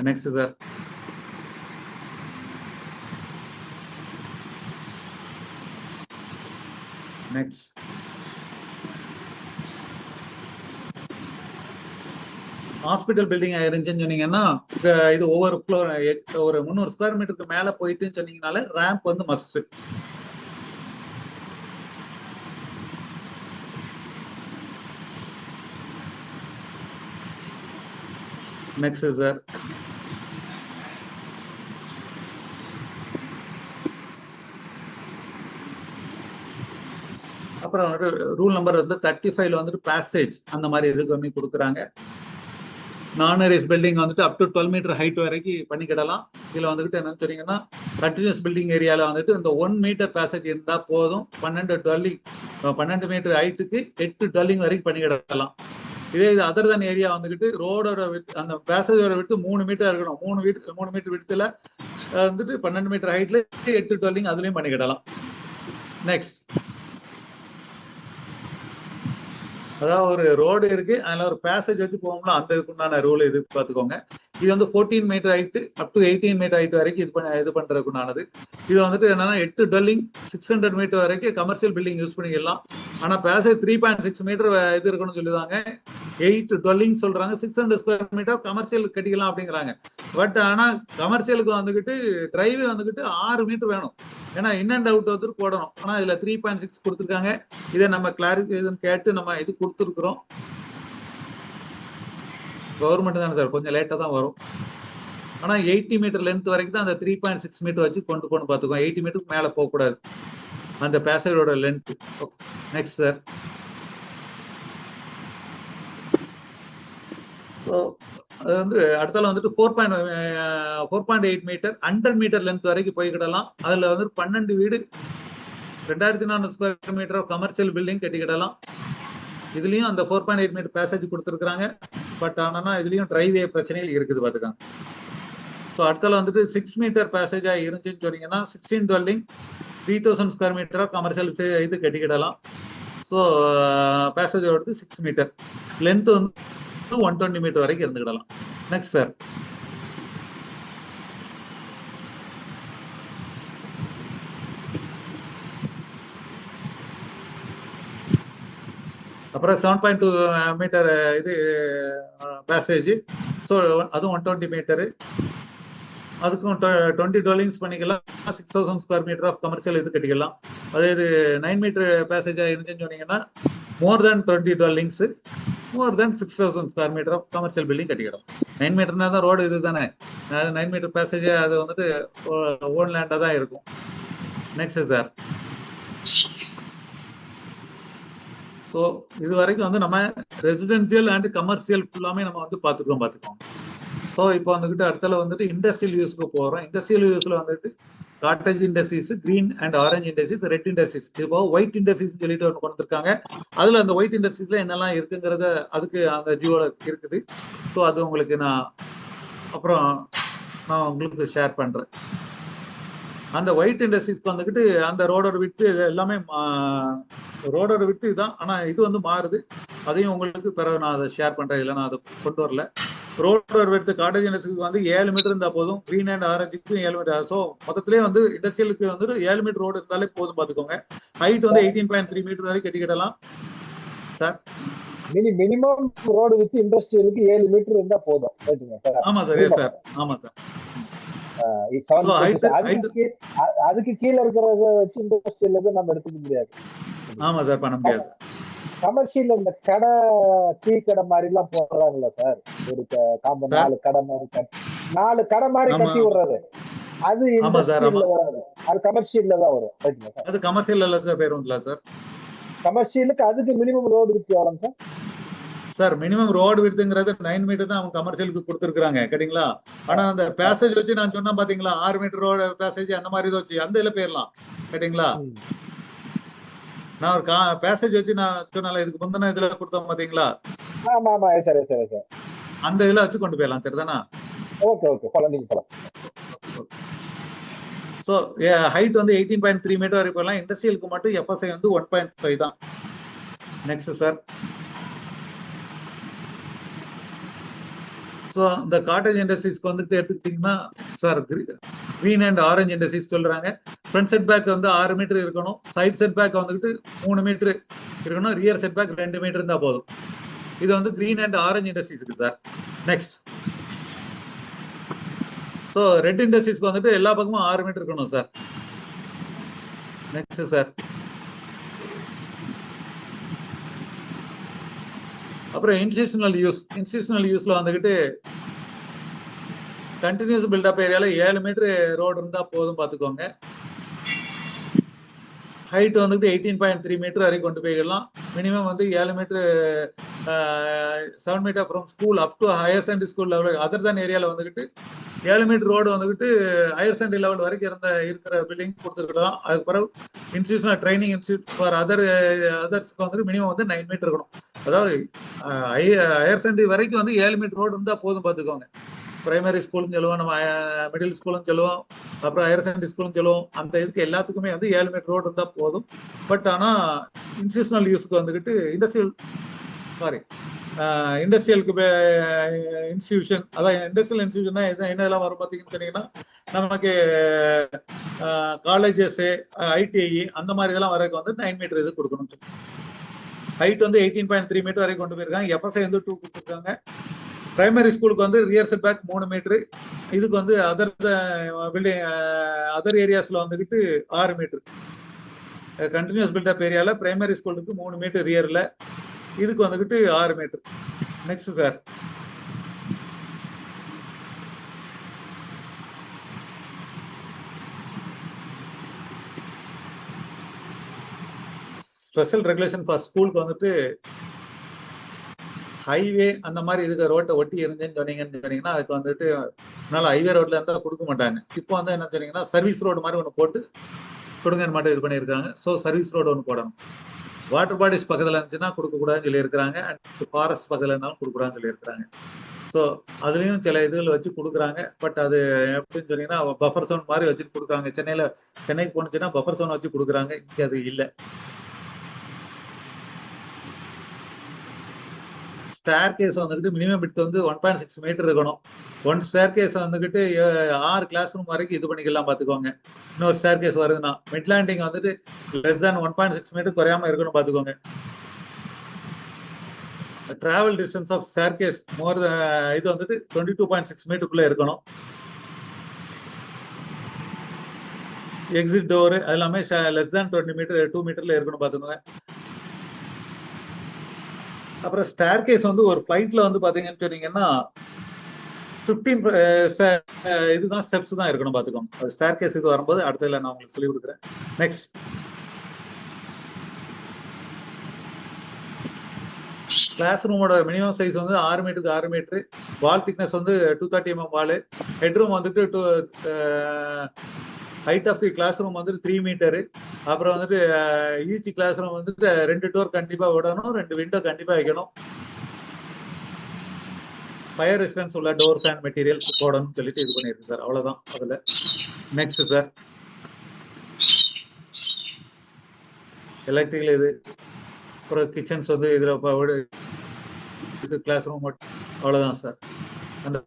Next sir. Next. Hospital building இருந்துச்சுன்னு சொன்னீங்கன்னா இது ஒவ்வொரு ஃப்ளோர் ஒரு 300 ஸ்கொயர் மீட்டருக்கு மேல போயிட்டுன்னு சொன்னீங்கனால ரேம்ப் வந்து மஸ்ட். Next sir. அப்புறம் ரூல் நம்பர் வந்து 35ல வந்துட்டு பேசேஜ் அந்த மாதிரி இது பண்ணி கொடுக்குறாங்க. நான்-ஹைரைஸ் பில்டிங் வந்துட்டு அப் டு 12 மீட்டர் ஹைட் வரைக்கும் பண்ணிக்கிடலாம். இதுல வந்துட்டு என்னன்னு சொன்னீங்கன்னா கண்டினியூஸ் பில்டிங் ஏரியால வந்துட்டு இந்த 1 மீட்டர் பேசேஜ் இருந்தா போதும். 12 12 மீட்டர் ஹைட்டுக்கு 8 டுவெல்லிங் வரைக்கும் பண்ணிக்கிடலாம். இதே இது அதர் தன் ஏரியா வந்துக்கிட்டு ரோடோட அந்த பேசேஜோட விட்டு 3 மீட்டர் இருக்கணும். 3 மீட்டர் விடத்துல வந்துட்டு 12 மீட்டர் ஹைட்ல 8 டுவெல்லிங் அதுலயும் பண்ணிக்கிடலாம். நெக்ஸ்ட், அதாவது ஒரு ரோடு இருக்கு, அதுல ஒரு பேசேஜ் வச்சு போகும்ல, அந்த இதுக்குண்டான ரூல் இது பார்த்துக்கோங்க. இது வந்து 14 metre height up to 18 metre height வரைக்கும் இது பண்றதுக்குண்டானது. இது வந்துட்டு என்னன்னா 8 டுவெல்லிங் 600 மீட்டர் வரைக்கும் கமர்ஷியல் பில்டிங் யூஸ் பண்ணிக்கலாம். ஆனா பேசேஜ் 3.6 மீட்டர் இது இருக்கணும்னு சொல்லுவாங்க. 8 டுவெல்லிங் சொல்றாங்க, 600 ஸ்கொயர் மீட்டர் கமர்ஷியல் கட்டிக்கலாம் அப்படிங்கிறாங்க. பட் ஆனா கமர்ஷியலுக்கு வந்துகிட்டு டிரைவ் வந்துகிட்டு 6 மீட்டர் வேணும். ஏன்னா இன் அண்ட் அவுட் வந்துட்டு போடணும். ஆனா இதுல 3.6 கொடுத்துருக்காங்க. இதை நம்ம கிளாரிஃபிகேஷன் கேட்டு நம்ம இது கொடுத்துருக்குறோம். கவர்மெண்ட் தானே சார், கொஞ்சம் லேட்டா தான் வரும். ஆனா 80 மீட்டர் லென்த் வரைக்கும் தான் அந்த 3.6 மீட்டர் வச்சு கொண்டு போகணும் பார்த்துக்கோ. 80 மீட்டருக்கு மேல போகக்கூடாது அந்த பேசேஜோட லென்த். நெக்ஸ்ட் சார், அது வந்து அடுத்தால வந்துட்டு 4.8 மீட்டர் 100 மீட்டர் லென்த் வரைக்கும் போய்கிடலாம். அதுல வந்து 12 வீடு 2400 ஸ்கொயர் மீட்டர் கமர்ஷியல் பில்டிங் கட்டிக்கிடலாம். இதுலயும் அந்த 4.8 மீட்டர் பேசேஜ் கொடுத்துருக்காங்க. பட் ஆனா இதுலயும் டிரைவே பிரச்சனைகள் இருக்குது பாத்துக்காங்க. ஸோ அடுத்தால வந்துட்டு 6 மீட்டர் பேசேஜா இருந்துச்சுன்னு சொன்னீங்கன்னா 16 டுவெல்லிங் 3000 ஸ்கொயர் மீட்டரா கமர்ஷியல் இது கட்டிக்கிடலாம். ஸோ பேசேஜோட 6 மீட்டர் லென்த் வந்து 120 மீட்டர் வரைக்கும் இருந்துக்கிடலாம். நெக்ஸ்ட் சார், அப்புறம் 7.2 மீட்டர் இது பேசேஜ். ஸோ அதுவும் 120 மீட்டரு. அதுக்கும் 20 டுவெல்லிங்ஸ் பண்ணிக்கலாம். 6000 ஸ்கொயர் மீட்டர் ஆஃப் கமர்ஷியல் இது கட்டிக்கலாம். அதே இது 9 மீட்டர் பேசேஜா இருந்துச்சுன்னு சொன்னீங்கன்னா more than 20 dwellings more than 6000 square metre of commercial building கட்டிக்கிடும். 9 மீட்டர்னா தான் ரோடு இது தானே. 9 மீட்டர் பேசேஜ் அது வந்துட்டு ஓன் லேண்டா தான் இருக்கும். நெக்ஸ்ட் சார், ஸோ இது வரைக்கும் வந்து நம்ம ரெசிடென்சியல் அண்ட் கமர்ஷியல் ஃபுல்லாமே நம்ம வந்து பார்த்துக்கோம். ஸோ இப்போ வந்துகிட்டு அடுத்தால வந்துட்டு இண்டஸ்ட்ரியல் யூஸ்க்கு போகிறோம். இண்டஸ்ட்ரியல் யூஸ்ல வந்துட்டு cottage industries, green and orange industries, red industries, இது போக ஒயிட் இண்டஸ்ட்ரீஸ் சொல்லிட்டு ஒன்று கொடுத்துருக்காங்க. அதுல அந்த ஒயிட் இண்டஸ்ட்ரீஸ்ல என்னெல்லாம் இருக்குங்கிறத அதுக்கு அந்த ஜியோல இருக்குது. ஸோ அது உங்களுக்கு நான் அப்புறம் உங்களுக்கு ஷேர் பண்றேன். அந்த ஒயிட் இண்டஸ்ட்ரீஸ்க்கு வந்துகிட்டு அந்த ரோடோட விட்டு எல்லாமே ரோடோட விட்டு இதுதான். ஆனா இது வந்து மாறுது. அதையும் உங்களுக்கு பிறகு நான் அதை ஷேர் பண்றேன். இல்லை நான் அதை கொண்டு வரல. ரோடோட விட்டு காட்டேஜ் இண்டஸ்ட்ரிக்கு வந்து 7 மீட்டர் இருந்தா போதும். கிரீன் அண்ட் ஆரஞ்சுக்கும் 7 மீட்டர். ஸோ மொத்தத்திலே வந்து இண்டஸ்ட்ரியலுக்கு வந்து 7 மீட்டர் ரோடு இருந்தாலே போதும் பார்த்துக்கோங்க. ஹைட் வந்து 18.3 மீட்டர் வரை கட்டிக்கிடலாம் சார். மினிமம் ரோடு வித் இண்டஸ்ட்ரியலுக்கு 7 மீட்டர் இருந்தா போதும். ஆமா சார். Yes sir. ஆமா சார். அதுக்கு கீழே இருக்கிறத வச்சு இண்டஸ்ட்ரியல் நம்ம எடுத்துக்க முடியாது. ஆமா சார், பண்ண முடியாது. கமர்ஷியல் இந்த கடை டீ கடை மாதிரி எல்லாம் போடுறாங்கல்ல சார், ஒரு 4 கடை மாதிரி கட்டி விடுறது, அது இண்டஸ்ட்ரியல்ல வராது, அது கமர்ஷியல்ல தான் வரும். அது கமர்ஷியல்ல சார் பேர் வந்துல சார். கமர்ஷியலுக்கு அதுக்கு மினிமம் ரோடு வித்து எவ்வளவு சார்? சார் மினிமம் ரோடு விடுங்கிறது 9 மீட்டர் தான் அவங்க கமர்ஷியலுக்கு கொடுத்துருக்காங்க. கேட்டீங்களா? ஆனா அந்த பேசேஜ் வச்சு நான் சொன்னா பாத்தீங்களா, 6 மீட்டர் ரோடு பேசேஜ் அந்த மாதிரி இதை வச்சு அந்த இதுல போயிடலாம். கேட்டீங்களா? நான் ஒரு பேசேஜ் வச்சு நான் சொன்னால இதுக்கு முந்தின இதுல கொடுத்தோம் பாத்தீங்களா, அந்த இதுல வச்சு கொண்டு போயிடலாம். சரிதானா? ஸோ ஹைட் வந்து 18.3 மீட்டர் வரைக்கும் போயிடலாம். இண்டஸ்ட்ரியலுக்கு மட்டும் எஃப்எஸ்ஐ வந்து 1.5 தான். நெக்ஸ்ட் சார், ஸோ இந்த காட்டேஜ் இண்டஸ்ட்ரீஸ்க்கு வந்துட்டு எடுத்துக்கிட்டீங்கன்னா sir, green and orange industries சொல்றாங்க. ஃப்ரண்ட் செட் பேக் வந்து 6 மீட்டர் இருக்கணும். சைட் செட் பேக் வந்துட்டு 3 மீட்டர் இருக்கணும். ரியர் செட் பேக் 2 மீட்டர் இருந்தா போதும். இது வந்து கிரீன் அண்ட் ஆரஞ்சு இண்டஸ்ட்ரீஸ்க்கு சார். நெக்ஸ்ட், ஸோ ரெட் இண்டஸ்ட்ரீஸ்க்கு வந்துட்டு எல்லா பக்கமும் 6 மீட்டர் இருக்கணும் சார். நெக்ஸ்ட் சார், அப்புறம் இன்ஸ்டிடியூஷனல் யூஸ்ல வந்துகிட்டு கண்டினியூஸ் பில்டப் ஏரியால 7 மீட்டர் ரோடு இருந்தா போதும் பார்த்துக்கோங்க. ஹைட் வந்துட்டு 18.3 மீட்டர் வரைக்கும் கொண்டு போய்க்கலாம். மினிமம் வந்து 7 metre 7 metre from school up to higher secondary school level. Other than ஏரியால வந்துகிட்டு 7 மீட்டர் ரோடு வந்துகிட்டு ஹையர் செகண்டரி லெவல் வரைக்கும் இருக்கிற பில்டிங் கொடுத்துருக்கலாம். அதுக்கு பிறகு இன்ஸ்டியூஷனல் ட்ரைனிங் இன்ஸ்டியூட் ஃபார் அதர்ஸ்க்கு வந்துட்டு மினிமம் வந்து 9 மீட்டர் இருக்கணும். அதாவது ஹையர் செகண்டரி வரைக்கும் வந்து 7 மீட்டர் ரோடு இருந்தால் போதும் பார்த்துக்கோங்க. பிரைமரி ஸ்கூலும் சொல்லுவோம், நம்ம மிடில் ஸ்கூலும் சொல்லுவோம், அப்புறம் ஹையர் செகண்டரி ஸ்கூலும் சொல்லுவோம். அந்த இதுக்கு எல்லாத்துக்குமே வந்து 7 மீட்டர் ரோடு இருந்தால் போதும். பட் ஆனால் இன்ஸ்டியூஷனல் யூஸ்க்கு வந்துக்கிட்டு இண்டஸ்ட்ரியலுக்கு இன்ஸ்டியூஷன், அதான் இண்டஸ்ட்ரியல் இன்ஸ்டியூஷன்னா என்னெல்லாம் வரும் பார்த்தீங்கன்னு சொன்னீங்கன்னா, நமக்கு காலேஜஸ், ஐடிஐ அந்த மாதிரி இதெல்லாம் வரைக்கும் வந்து 9 மீட்டர் இது கொடுக்கணும். ஹைட் வந்து 18.3 மீட்டர் வரைக்கும் கொண்டு போயிருக்காங்க. எஃப்எஸ்ஐ வந்து 2 கொடுத்துருக்காங்க. பிரைமரி ஸ்கூலுக்கு வந்து ரியர் செட் பேக் 3 மீட்டர். இதுக்கு வந்து அதர் ஏரியாஸ்ல வந்துக்கிட்டு 6 மீட்டர். கண்டினியூஸ் பில்டப் ஏரியால பிரைமரி ஸ்கூலுக்கு 3 மீட்டர் ரியர்ல, இதுக்கு வந்துகிட்டு 6 metre. Next sir, special regulation for ஸ்கூலுக்கு வந்துட்டு ஹைவே அந்த மாதிரி இதுக்கு ரோட்டை ஒட்டி இருந்துன்னு சொன்னீங்கன்னா அதுக்கு வந்துட்டு அதனால ஹைவே ரோட்ல இருந்தா கொடுக்க மாட்டாங்க. இப்போ வந்து என்ன சொன்னீங்கன்னா சர்வீஸ் ரோடு மாதிரி ஒன்று போட்டு கொடுங்கன்னு மட்டும் இது பண்ணியிருக்காங்க. ஸோ சர்வீஸ் ரோடு ஒன்று போடணும். வாட்டர் பாடிஸ் பக்கத்தில் இருந்துச்சுன்னா கொடுக்கக்கூடாதுன்னு சொல்லியிருக்கிறாங்க. அண்ட் ஃபாரஸ்ட் பக்கத்தில் இருந்தாலும் கொடுக்கக்கூடாதுன்னு சொல்லியிருக்கிறாங்க. ஸோ அதுலேயும் சில இதுகள் வச்சு கொடுக்குறாங்க. பட் அது எப்படின்னு சொன்னீங்கன்னா பஃபர் சோன் மாதிரி வச்சுட்டு கொடுக்குறாங்க. சென்னைக்கு போனுச்சுன்னா பஃபர் சோன் வச்சு கொடுக்குறாங்க. இங்கே அது இல்லை. ஸ்டேர் கேஸ் வந்துக்கிட்டு மினிமம் விட்த் வந்து 1.6 மீட்டர் இருக்கணும். 1 ஸ்டேர் கேஸ் வந்துக்கிட்டு 6 கிளாஸ் ரூம் வரைக்கும் இது பண்ணிக்கலாம் பார்த்துக்கோங்க. இன்னொரு ஸ்டேர் கேஸ் வருதுன்னா மிட் லேண்டிங் வந்துட்டு லெஸ் தேன் 1.6 மீட்டர் குறையாம இருக்கணும் பார்த்துக்கோங்க. Travel distance of staircase இது வந்துட்டு 22.6 மீட்டருக்குள்ள இருக்கணும். எக்ஸிட் டோர் அது எல்லாமே லெஸ் தேன் 2 மீட்டர்ல இருக்கணும் பார்த்துக்கோங்க. அப்புறம் ஸ்டேர் கேஸ் வந்து ஒரு ஃபிளைட்ல வந்து பாத்தீங்கன்னு சொன்னீங்கன்னா 15 இதுதான் ஸ்டெப்ஸ் தான் இருக்கணும் பார்த்துக்கோங்க. அது ஸ்டேர் கேஸ் இது வரும்போது அடுத்ததுல நான் உங்களுக்கு சொல்லி கொடுக்குறேன். நெக்ஸ்ட், கிளாஸ் ரூமோட மினிமம் சைஸ் வந்து 6 மீட்டருக்கு 6 மீட்டரு. வால் திக்னஸ் வந்து 230 mm வால். ஹெட்ரூம் வந்துட்டு height of the classroom வந்துட்டு 3 மீட்டரு. அப்புறம் வந்துட்டு ஈச் கிளாஸ் ரூம் வந்துட்டு 2 டோர் கண்டிப்பா விடணும், 2 விண்டோ கண்டிப்பா வைக்கணும். ஃபயர் ரெசிஸ்டன்ஸ் உள்ள டோர்ஸ் அண்ட் மெட்டீரியல்ஸ் போடணும்னு சொல்லிட்டு இது பண்ணிருக்கு சார். அவ்வளவுதான் அதுல. நெக்ஸ்ட் சார், எலக்ட்ரிக்கல் இது. அப்புறம் கிச்சன்ஸ் வந்து இதுல இது கிளாஸ் ரூம் மட்டும். அவ்வளவுதான் சார். அந்த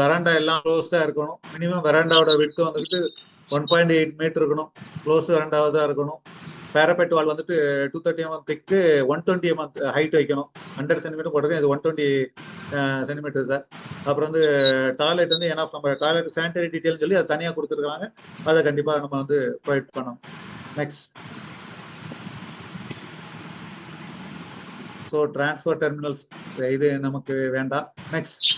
வெராண்டா எல்லாம் க்ளோஸ்டா இருக்கணும். மினிமம் வெராண்டாவோட விட்த் வந்துட்டு 1.8 மீட்டர் இருக்கணும். க்ளோஸ் வெராண்டாவதா இருக்கணும். பேரபெட் வால் வந்துட்டு 230 mm திக்கு, 120 mm ஹைட் வைக்கணும். 100 சென்டிமீட்டர் போட்டிருக்கேன், இது 120 சென்டிமீட்டர் சார். அப்புறம் வந்து டாய்லெட் வந்து ஏன்னா நம்ம டாய்லெட் சானிடரி டீட்டெயில்னு சொல்லி அது தனியாக கொடுத்துருக்காங்க. அதை கண்டிப்பாக நம்ம வந்து ப்ரொவைட் பண்ணணும். நெக்ஸ்ட், ஸோ டிரான்ஸ்ஃபர் டெர்மினல்ஸ் இது நமக்கு வேண்டாம். நெக்ஸ்ட்,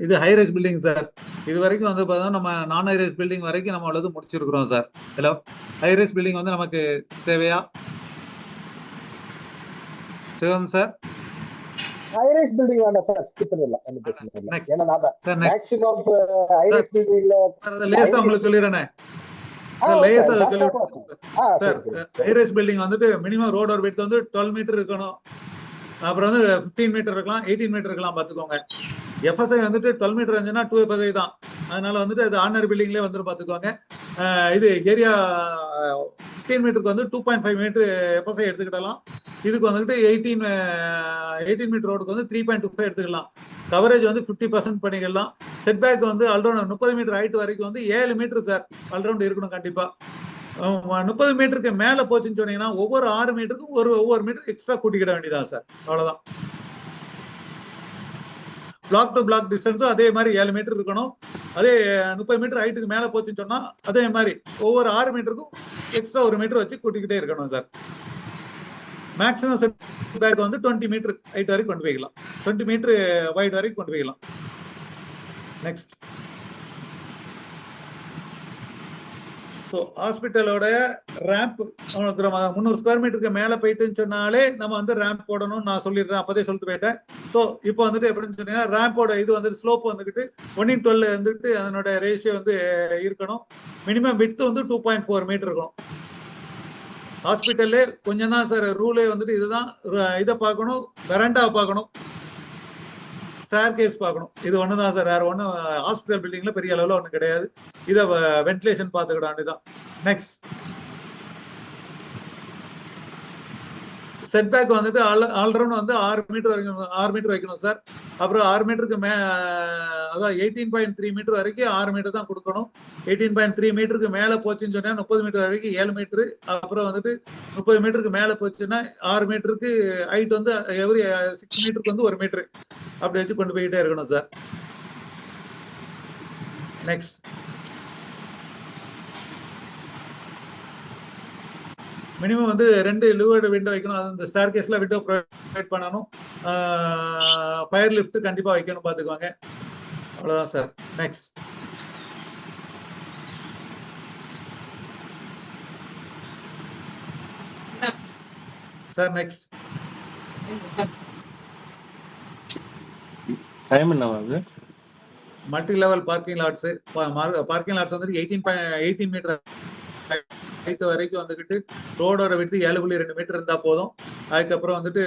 இது ஹைரைஸ் பில்டிங் சார். இது வரைக்கும் வந்து பார்த்தா நம்ம நான் ஹைரைஸ் பில்டிங் வரைக்கும் நம்ம உள்ளது முடிச்சிருக்கிறோம் சார். ஹலோ, ஹைரைஸ் பில்டிங் வந்து நமக்கு தேவையா சிவன் சார்? ஹைரைஸ் பில்டிங் வேண்டாம் சார், ஸ்கிப் பண்ணிடலாம். ஏன்னா நாம மேக்ஸிமம் ஹைரைஸ் பில்டிங்ல லேசா உங்களுக்கு சொல்லிடுறேனே. லேசா சொல்லி சார், ஹைரைஸ் பில்டிங் வந்துட்டு மினிமம் ரோட் விட்த் வந்து 12 மீட்டர் இருக்கணும். அப்புறம் வந்து 15 மீட்டர் இருக்கலாம், 18 மீட்டர் இருக்கலாம் பார்த்துக்கோங்க. எஃப்எஸ்ஐ வந்துட்டு 12 மீட்டர் இருந்துச்சுன்னா 2 FSI தான். அதனால வந்துட்டு அது ஆர்டினரி பில்டிங்லேயே வந்துட்டு பார்த்துக்கோங்க. இது ஏரியா 15 மீட்டருக்கு வந்து 2.5 மீட்டர் எஃப்எஸ்ஐ எடுத்துக்கிடலாம். இதுக்கு வந்துட்டு 18 மீட்டர் ரோடுக்கு வந்து 3.25 எடுத்துக்கலாம். கவரேஜ் வந்து 50% பண்ணிக்கலாம். செட்பேக் வந்து ஆல்ரவுண்ட் 30 மீட்டர் ஹைட் வரைக்கும் வந்து 7 மீட்டர் சார் ஆல்ரவுண்ட் இருக்கணும் கண்டிப்பா. 30 மீட்டருக்கு மேல போச்சுன்னு சொன்னீங்கன்னா ஒவ்வொரு 6 மீட்டருக்கும் ஒவ்வொரு மீட்டர் எக்ஸ்ட்ரா கூட்டிக்கிட வேண்டியதான் சார். அவ்வளவுதான். பிளாக் டு பிளாக் டிஸ்டன்ஸும் அதே மாதிரி 7 மீட்டர் இருக்கணும். அதே 30 மீட்டர் ஹைட்டுக்கு மேல போச்சுன்னு சொன்னா அதே மாதிரி ஒவ்வொரு 6 மீட்டருக்கும் எக்ஸ்ட்ரா 1 மீட்டர் வச்சு கூட்டிக்கிட்டே இருக்கணும் சார். மேக்ஸிமம் செட் பேக் வந்து 20 மீட்டர் ஹைட் வரைக்கும் கொண்டு போய்க்கலாம், 20 மீட்டர் வைட் வரைக்கும் கொண்டு போய்க்கலாம். நெக்ஸ்ட், ஸோ ஸோ ஹாஸ்பிட்டலோட ரேம்ப் 300 ஸ்கொயர் மீட்டருக்கு மேல போயிட்டுன்னு சொன்னாலே நம்ம வந்து ரேம்ப் போடணும்னு நான் சொல்லிடுறேன், அப்பதே சொல்லிட்டு போயிட்டேன். ஸோ இப்போ வந்துட்டு எப்படின்னு சொன்னீங்கன்னா ரேம்போட இது வந்துட்டு ஸ்லோப் வந்துட்டு 1:12 வந்துட்டு அதனோட ரேஷியோ வந்து இருக்கணும். மினிமம் விட்த் வந்து 2.4 மீட்டர் இருக்கணும். ஹாஸ்பிட்டல்லே கொஞ்சம் தான் சார் ரூலே வந்துட்டு இதுதான், இதை பார்க்கணும், வெரண்டாவை பார்க்கணும், ஸ்டேர் கேஸ் பார்க்கணும். இது ஒண்ணுதான் சார், வேற ஒன்றும் ஹாஸ்பிட்டல் பில்டிங்ல பெரிய அளவுல ஒன்றும் கிடையாது. இதை வென்டிலேஷன் பார்த்துக்கிட வேண்டியதான். நெக்ஸ்ட் செட்பேக் வந்துட்டு ஆல்ரவுண்ட் வந்து 6 மீட்டர் வைக்கணும் சார். அப்புறம் 6 மீட்டருக்கு அதான் 18.3 மீட்டர் வரைக்கும் 6 மீட்டர் தான் கொடுக்கணும். 18.3 மீட்டருக்கு மேல போச்சுன்னு சொன்னா 30 மீட்டர் வரைக்கும் 7 மீட்டர். அப்புறம் வந்துட்டு 30 மீட்டருக்கு மேல போச்சுன்னா 6 மீட்டருக்கு ஹைட் வந்து எவ்ரி 6 மீட்டருக்கு வந்து 1 மீட்டர் அப்படி வச்சு கொண்டு போயிட்டே இருக்கணும் சார். நெக்ஸ்ட் மினிமம் வந்து 2 லூவர்டு விண்டோ வைக்கணும். அது இந்த ஸ்டேர் கேஸ்ல விண்டோ ப்ரொவைட் பண்ணணும். ஃபயர் லிஃப்ட் கண்டிப்பா வைக்கணும், பாத்துக்குவாங்க. அவ்வளவுதான் sir. Next sir next time என்ன ஆகுது? Multi level parking lots. Parking lots வந்துட்டு 18 மீட்டர் ஹைட் வரைக்கும் வந்துட்டு ரோடோட விட்டு 7.2 மீட்டர் இருந்தா போதும். அதுக்கப்புறம் வந்துட்டு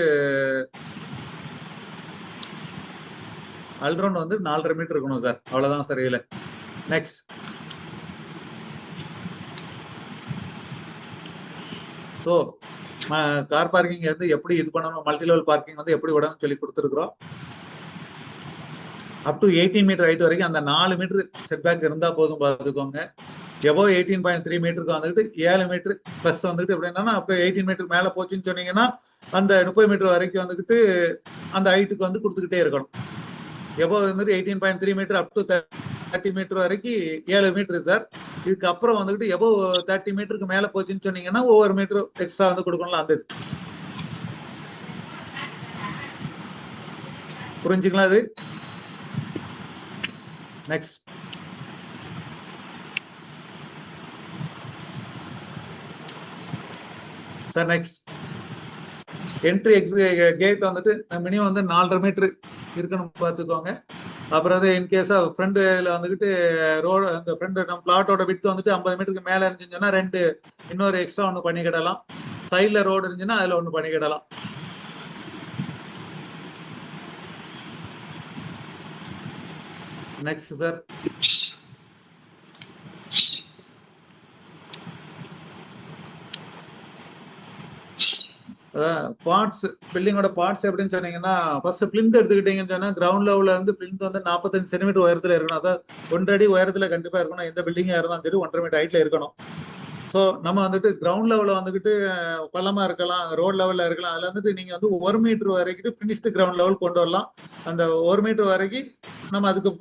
அல்ரவுண்ட் வந்து 4.5 மீட்டர் இருக்கணும் சார். அவ்வளவுதான் சார் இதுல. நெக்ஸ்ட் ஸோ கார் பார்க்கிங் வந்து எப்படி இது பண்ணணும், மல்டி லெவல் பார்க்கிங் வந்து எப்படி விடணும்னு சொல்லி கொடுத்துருக்குறோம். அப் டு 18 மீட்டர் ஹைட் வரைக்கும் அந்த 4 மீட்டர் செட்பேக் இருந்தா போதும், பார்த்துக்கோங்க. எபோ 18.3 மீட்டருக்கு வந்துட்டு 7 மீட்டர் பிளஸ் வந்துட்டு எப்படின்னா அப்போ 18 மீட்டர் மேல போச்சுன்னு சொன்னீங்கன்னா அந்த 30 மீட்டர் வரைக்கும் வந்துட்டு அந்த ஹைட்டுக்கு வந்து கொடுத்துக்கிட்டே இருக்கணும். எபோ வந்துட்டு 18.3 மீட்டர் அப் டு 30 மீட்டர் வரைக்கும் 7 மீட்டர் சார். இதுக்கப்புறம் வந்துட்டு எபோ 30 மீட்டருக்கு மேல போச்சுன்னு சொன்னீங்கன்னா ஒவ்வொரு மீட்டர் எக்ஸ்ட்ரா வந்து கொடுக்கணும். அந்த புரிஞ்சுங்களா அது? Next sir next entry gate வந்துட்டு மினிமம் வந்து 4.5 மீட்டர் இருக்கணும், பார்த்துக்கோங்க. அப்புறம் வந்து இன்கேஸ் ஃப்ரண்ட்ல வந்துட்டு ரோடு அந்த ஃப்ரண்ட் நம்ம பிளாட்டோட விட்டு வந்துட்டு 50 மீட்டருக்கு மேல இருந்துச்சுன்னா இன்னொரு எக்ஸ்ட்ரா ஒன்று பண்ணிக்கிடலாம். சைட்ல ரோடு இருந்துச்சுன்னா அதுல ஒன்று பண்ணிக்கிடலாம். நெக்ஸ்ட் சார் பார்ட்ஸ், பில்டிங்கோட பார்ட்ஸ் எப்படின்னு சொன்னீங்கன்னா ஃபர்ஸ்ட் பிளிந்த் எடுத்துக்கிட்டீங்கன்னு சொன்னா கிரவுண்ட் லெவல்ல இருந்து பிளிந்த் வந்து 45 சென்டிமீட்டர் உயரத்துல இருக்கணும். அதாவது 1 அடி உயரத்துல கண்டிப்பா இருக்கணும். எந்த பில்டிங்கா இருந்தாலும் சரி 1.5 மீட்டர் ஹைட்ல இருக்கணும். ஸோ நம்ம வந்துட்டு கிரவுண்ட் லெவலில் வந்துட்டு பள்ளமா இருக்கலாம், ரோட் லெவலில் இருக்கலாம். அதில் வந்துட்டு நீங்கள் வந்து 1 மீட்டர் வரைக்கும் ஃபினிஷ்டு கிரவுண்ட் லெவல் கொண்டு வரலாம். அந்த 1 மீட்டர் வரைக்கும் நம்ம அதுக்கு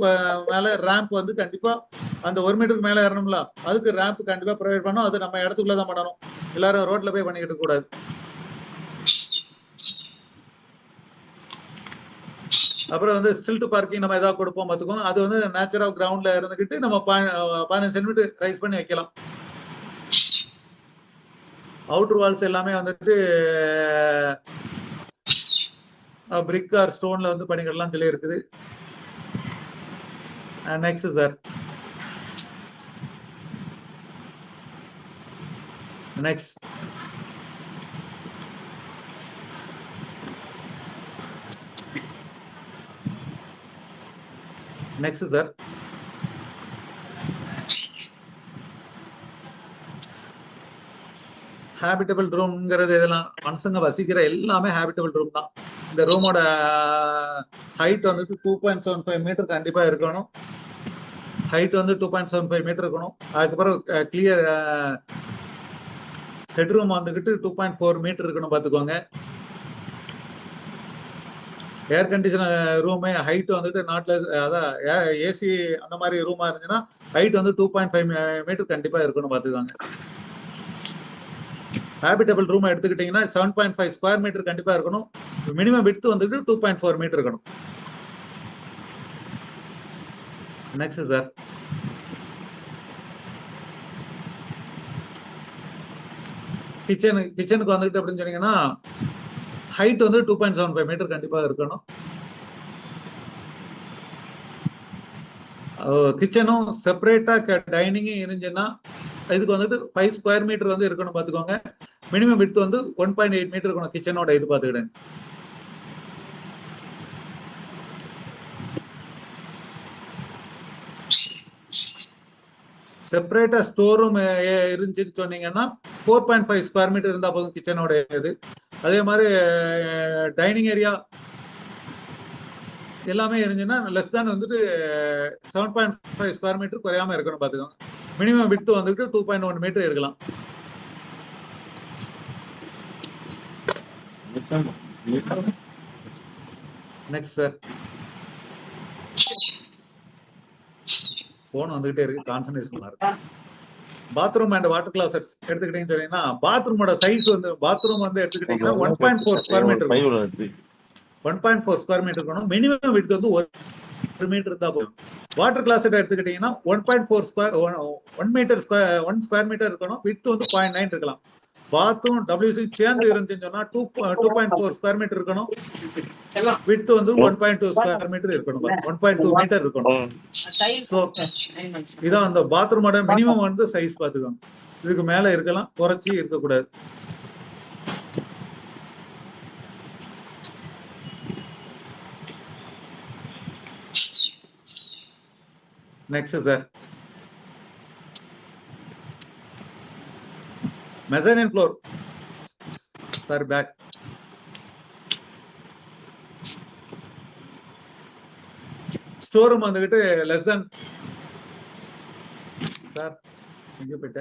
மேலே ரேம்ப் வந்து கண்டிப்பாக அந்த 1 மீட்டருக்கு மேலே ஏறணும்ல, அதுக்கு ரேம்ப் கண்டிப்பாக ப்ரொவைட் பண்ணணும். அது நம்ம இடத்துக்குள்ள தான் பண்ணணும், எல்லாரும் ரோட்ல போய் பண்ணிக்கிட்டு கூடாது. அப்புறம் வந்து ஸ்டில்ட் பார்க்கிங் நம்ம ஏதாவது கொடுப்போம் பார்த்துக்கோங்க. அது வந்து நேச்சர் ஆஃப் கிரவுண்ட்ல இருந்துக்கிட்டு நம்ம 15 சென்டிமீட்டர் ரைஸ் பண்ணி வைக்கலாம். அவுட்டர் வால்ஸ் எல்லாமே வந்துட்டு பிரிக் ஆர் ஸ்டோன்ல வந்து பண்ணிக்கிடலாம் சொல்லி இருக்குது. Next sir next next sir habitable ரூம்ங்கிறது இதெல்லாம் மனுஷங்க வசிக்கிற எல்லாமே ஹேபிட்டபிள் ரூம் தான். இந்த ரூமோட ஹைட் வந்துட்டு 2.75 மீட்டர் கண்டிப்பா இருக்கணும். ஹைட் வந்து 2.75 மீட்டர் இருக்கணும். அதுக்கப்புறம் கிளியர் ஹெட்ரூம் வந்துக்கிட்டு 2.4 மீட்டர் இருக்கணும், பார்த்துக்கோங்க. ஏர் கண்டிஷனர் ரூமே ஹைட் வந்துட்டு நாட்ல அதான் ஏசி அந்த மாதிரி ரூமா இருந்துச்சுன்னா ஹைட் வந்து 2.5 மீட்டர் கண்டிப்பா இருக்கணும், பார்த்துக்கோங்க. ஹேபிட்டபிள் ரூம் எடுத்துக்கிட்டீங்கன்னா 7.5 ஸ்கொயர் மீட்டர் கண்டிப்பா இருக்கணும். மினிமம் விட்த் வந்துட்டு 2.4 மீட்டர் இருக்கணும். நெக்ஸ்ட் சார் கிச்சனுக்கு வந்துட்டு அப்படின்னு சொன்னீங்கன்னா ஹைட் வந்து 2.75 மீட்டர் கண்டிப்பா இருக்கணும். கிச்சனும் செப்பரேட்டா டைனிங்கும் இருந்துச்சுன்னா இதுக்கு வந்துட்டு 5 ஸ்கொயர் மீட்டர் வந்து இருக்கணும் பாத்துக்கோங்க. மினிமம் விட்த் வந்து 1.8 மீட்டர் இருக்கணும் கிச்சனோட. இது பாத்துக்கிட்டேன். செப்பரேட்டா ஸ்டோர் ரூம் இருந்துச்சுன்னு சொன்னீங்கன்னா 4.5 ஸ்கொயர் மீட்டர் இருந்தா போதும் கிச்சனோட இது. அதே மாதிரி டைனிங் ஏரியா எல்லாமே இருந்துச்சுன்னா லெஸ் தான் வந்துட்டு 7.5 ஸ்கொயர் மீட்டர் குறையாம இருக்கணும் பாத்துக்கோங்க. மினிமம் விட்த் வந்துட்டு 2.1 மீட்டர் இருக்கலாம். நெக்ஸ்ட் சார், போன் வந்துகிட்டே இருக்கு, கான்சன்ட்ரேஷன் இருக்கு. பாத்ரூம் அண்ட் வாட்டர் கிளாசெட்ஸ் எடுத்துக்கிட்டீங்கன்னு சொன்னீங்கன்னா பாத்ரூமோட சைஸ் வந்து பாத்ரூம் வந்து எடுத்துக்கிட்டீங்கன்னா 1.4 ஸ்கொயர் மீட்டர் 1.4 ஸ்கொயர் மீட்டர் இருக்கணும். மினிமம் விட்த் வந்து 1 மீட்டர் இருந்தா போதும். வாட்டர் கிளாசெட் எடுத்துக்கிட்டீங்கன்னா 1.4 ஸ்கொயர் 1 மீட்டர் 1 ஸ்கொயர் மீட்டர் இருக்கணும். விட்த் வந்து 0.9 இருக்கலாம். பாத்ரூம் WC சேர்ந்து இருந்துச்சுன்னு சொன்னா 2.4 ஸ்கொயர் மீட்டர் இருக்கணும். விட்த் வந்து 1.2 ஸ்கொயர் மீட்டர் இருக்கணும். 1.2 மீட்டர் இருக்கணும். சோ இதான் அந்த பாத்ரூமோட மினிமம் வந்து சைஸ் பாத்துக்கோங்க. இதுக்கு மேல இருக்கலாம், குறைச்சி இருக்கக்கூடாது. Next sir, mezzanine floor. Sir, back. Store room வந்துகிட்டு less than sir இங்க போயிட்ட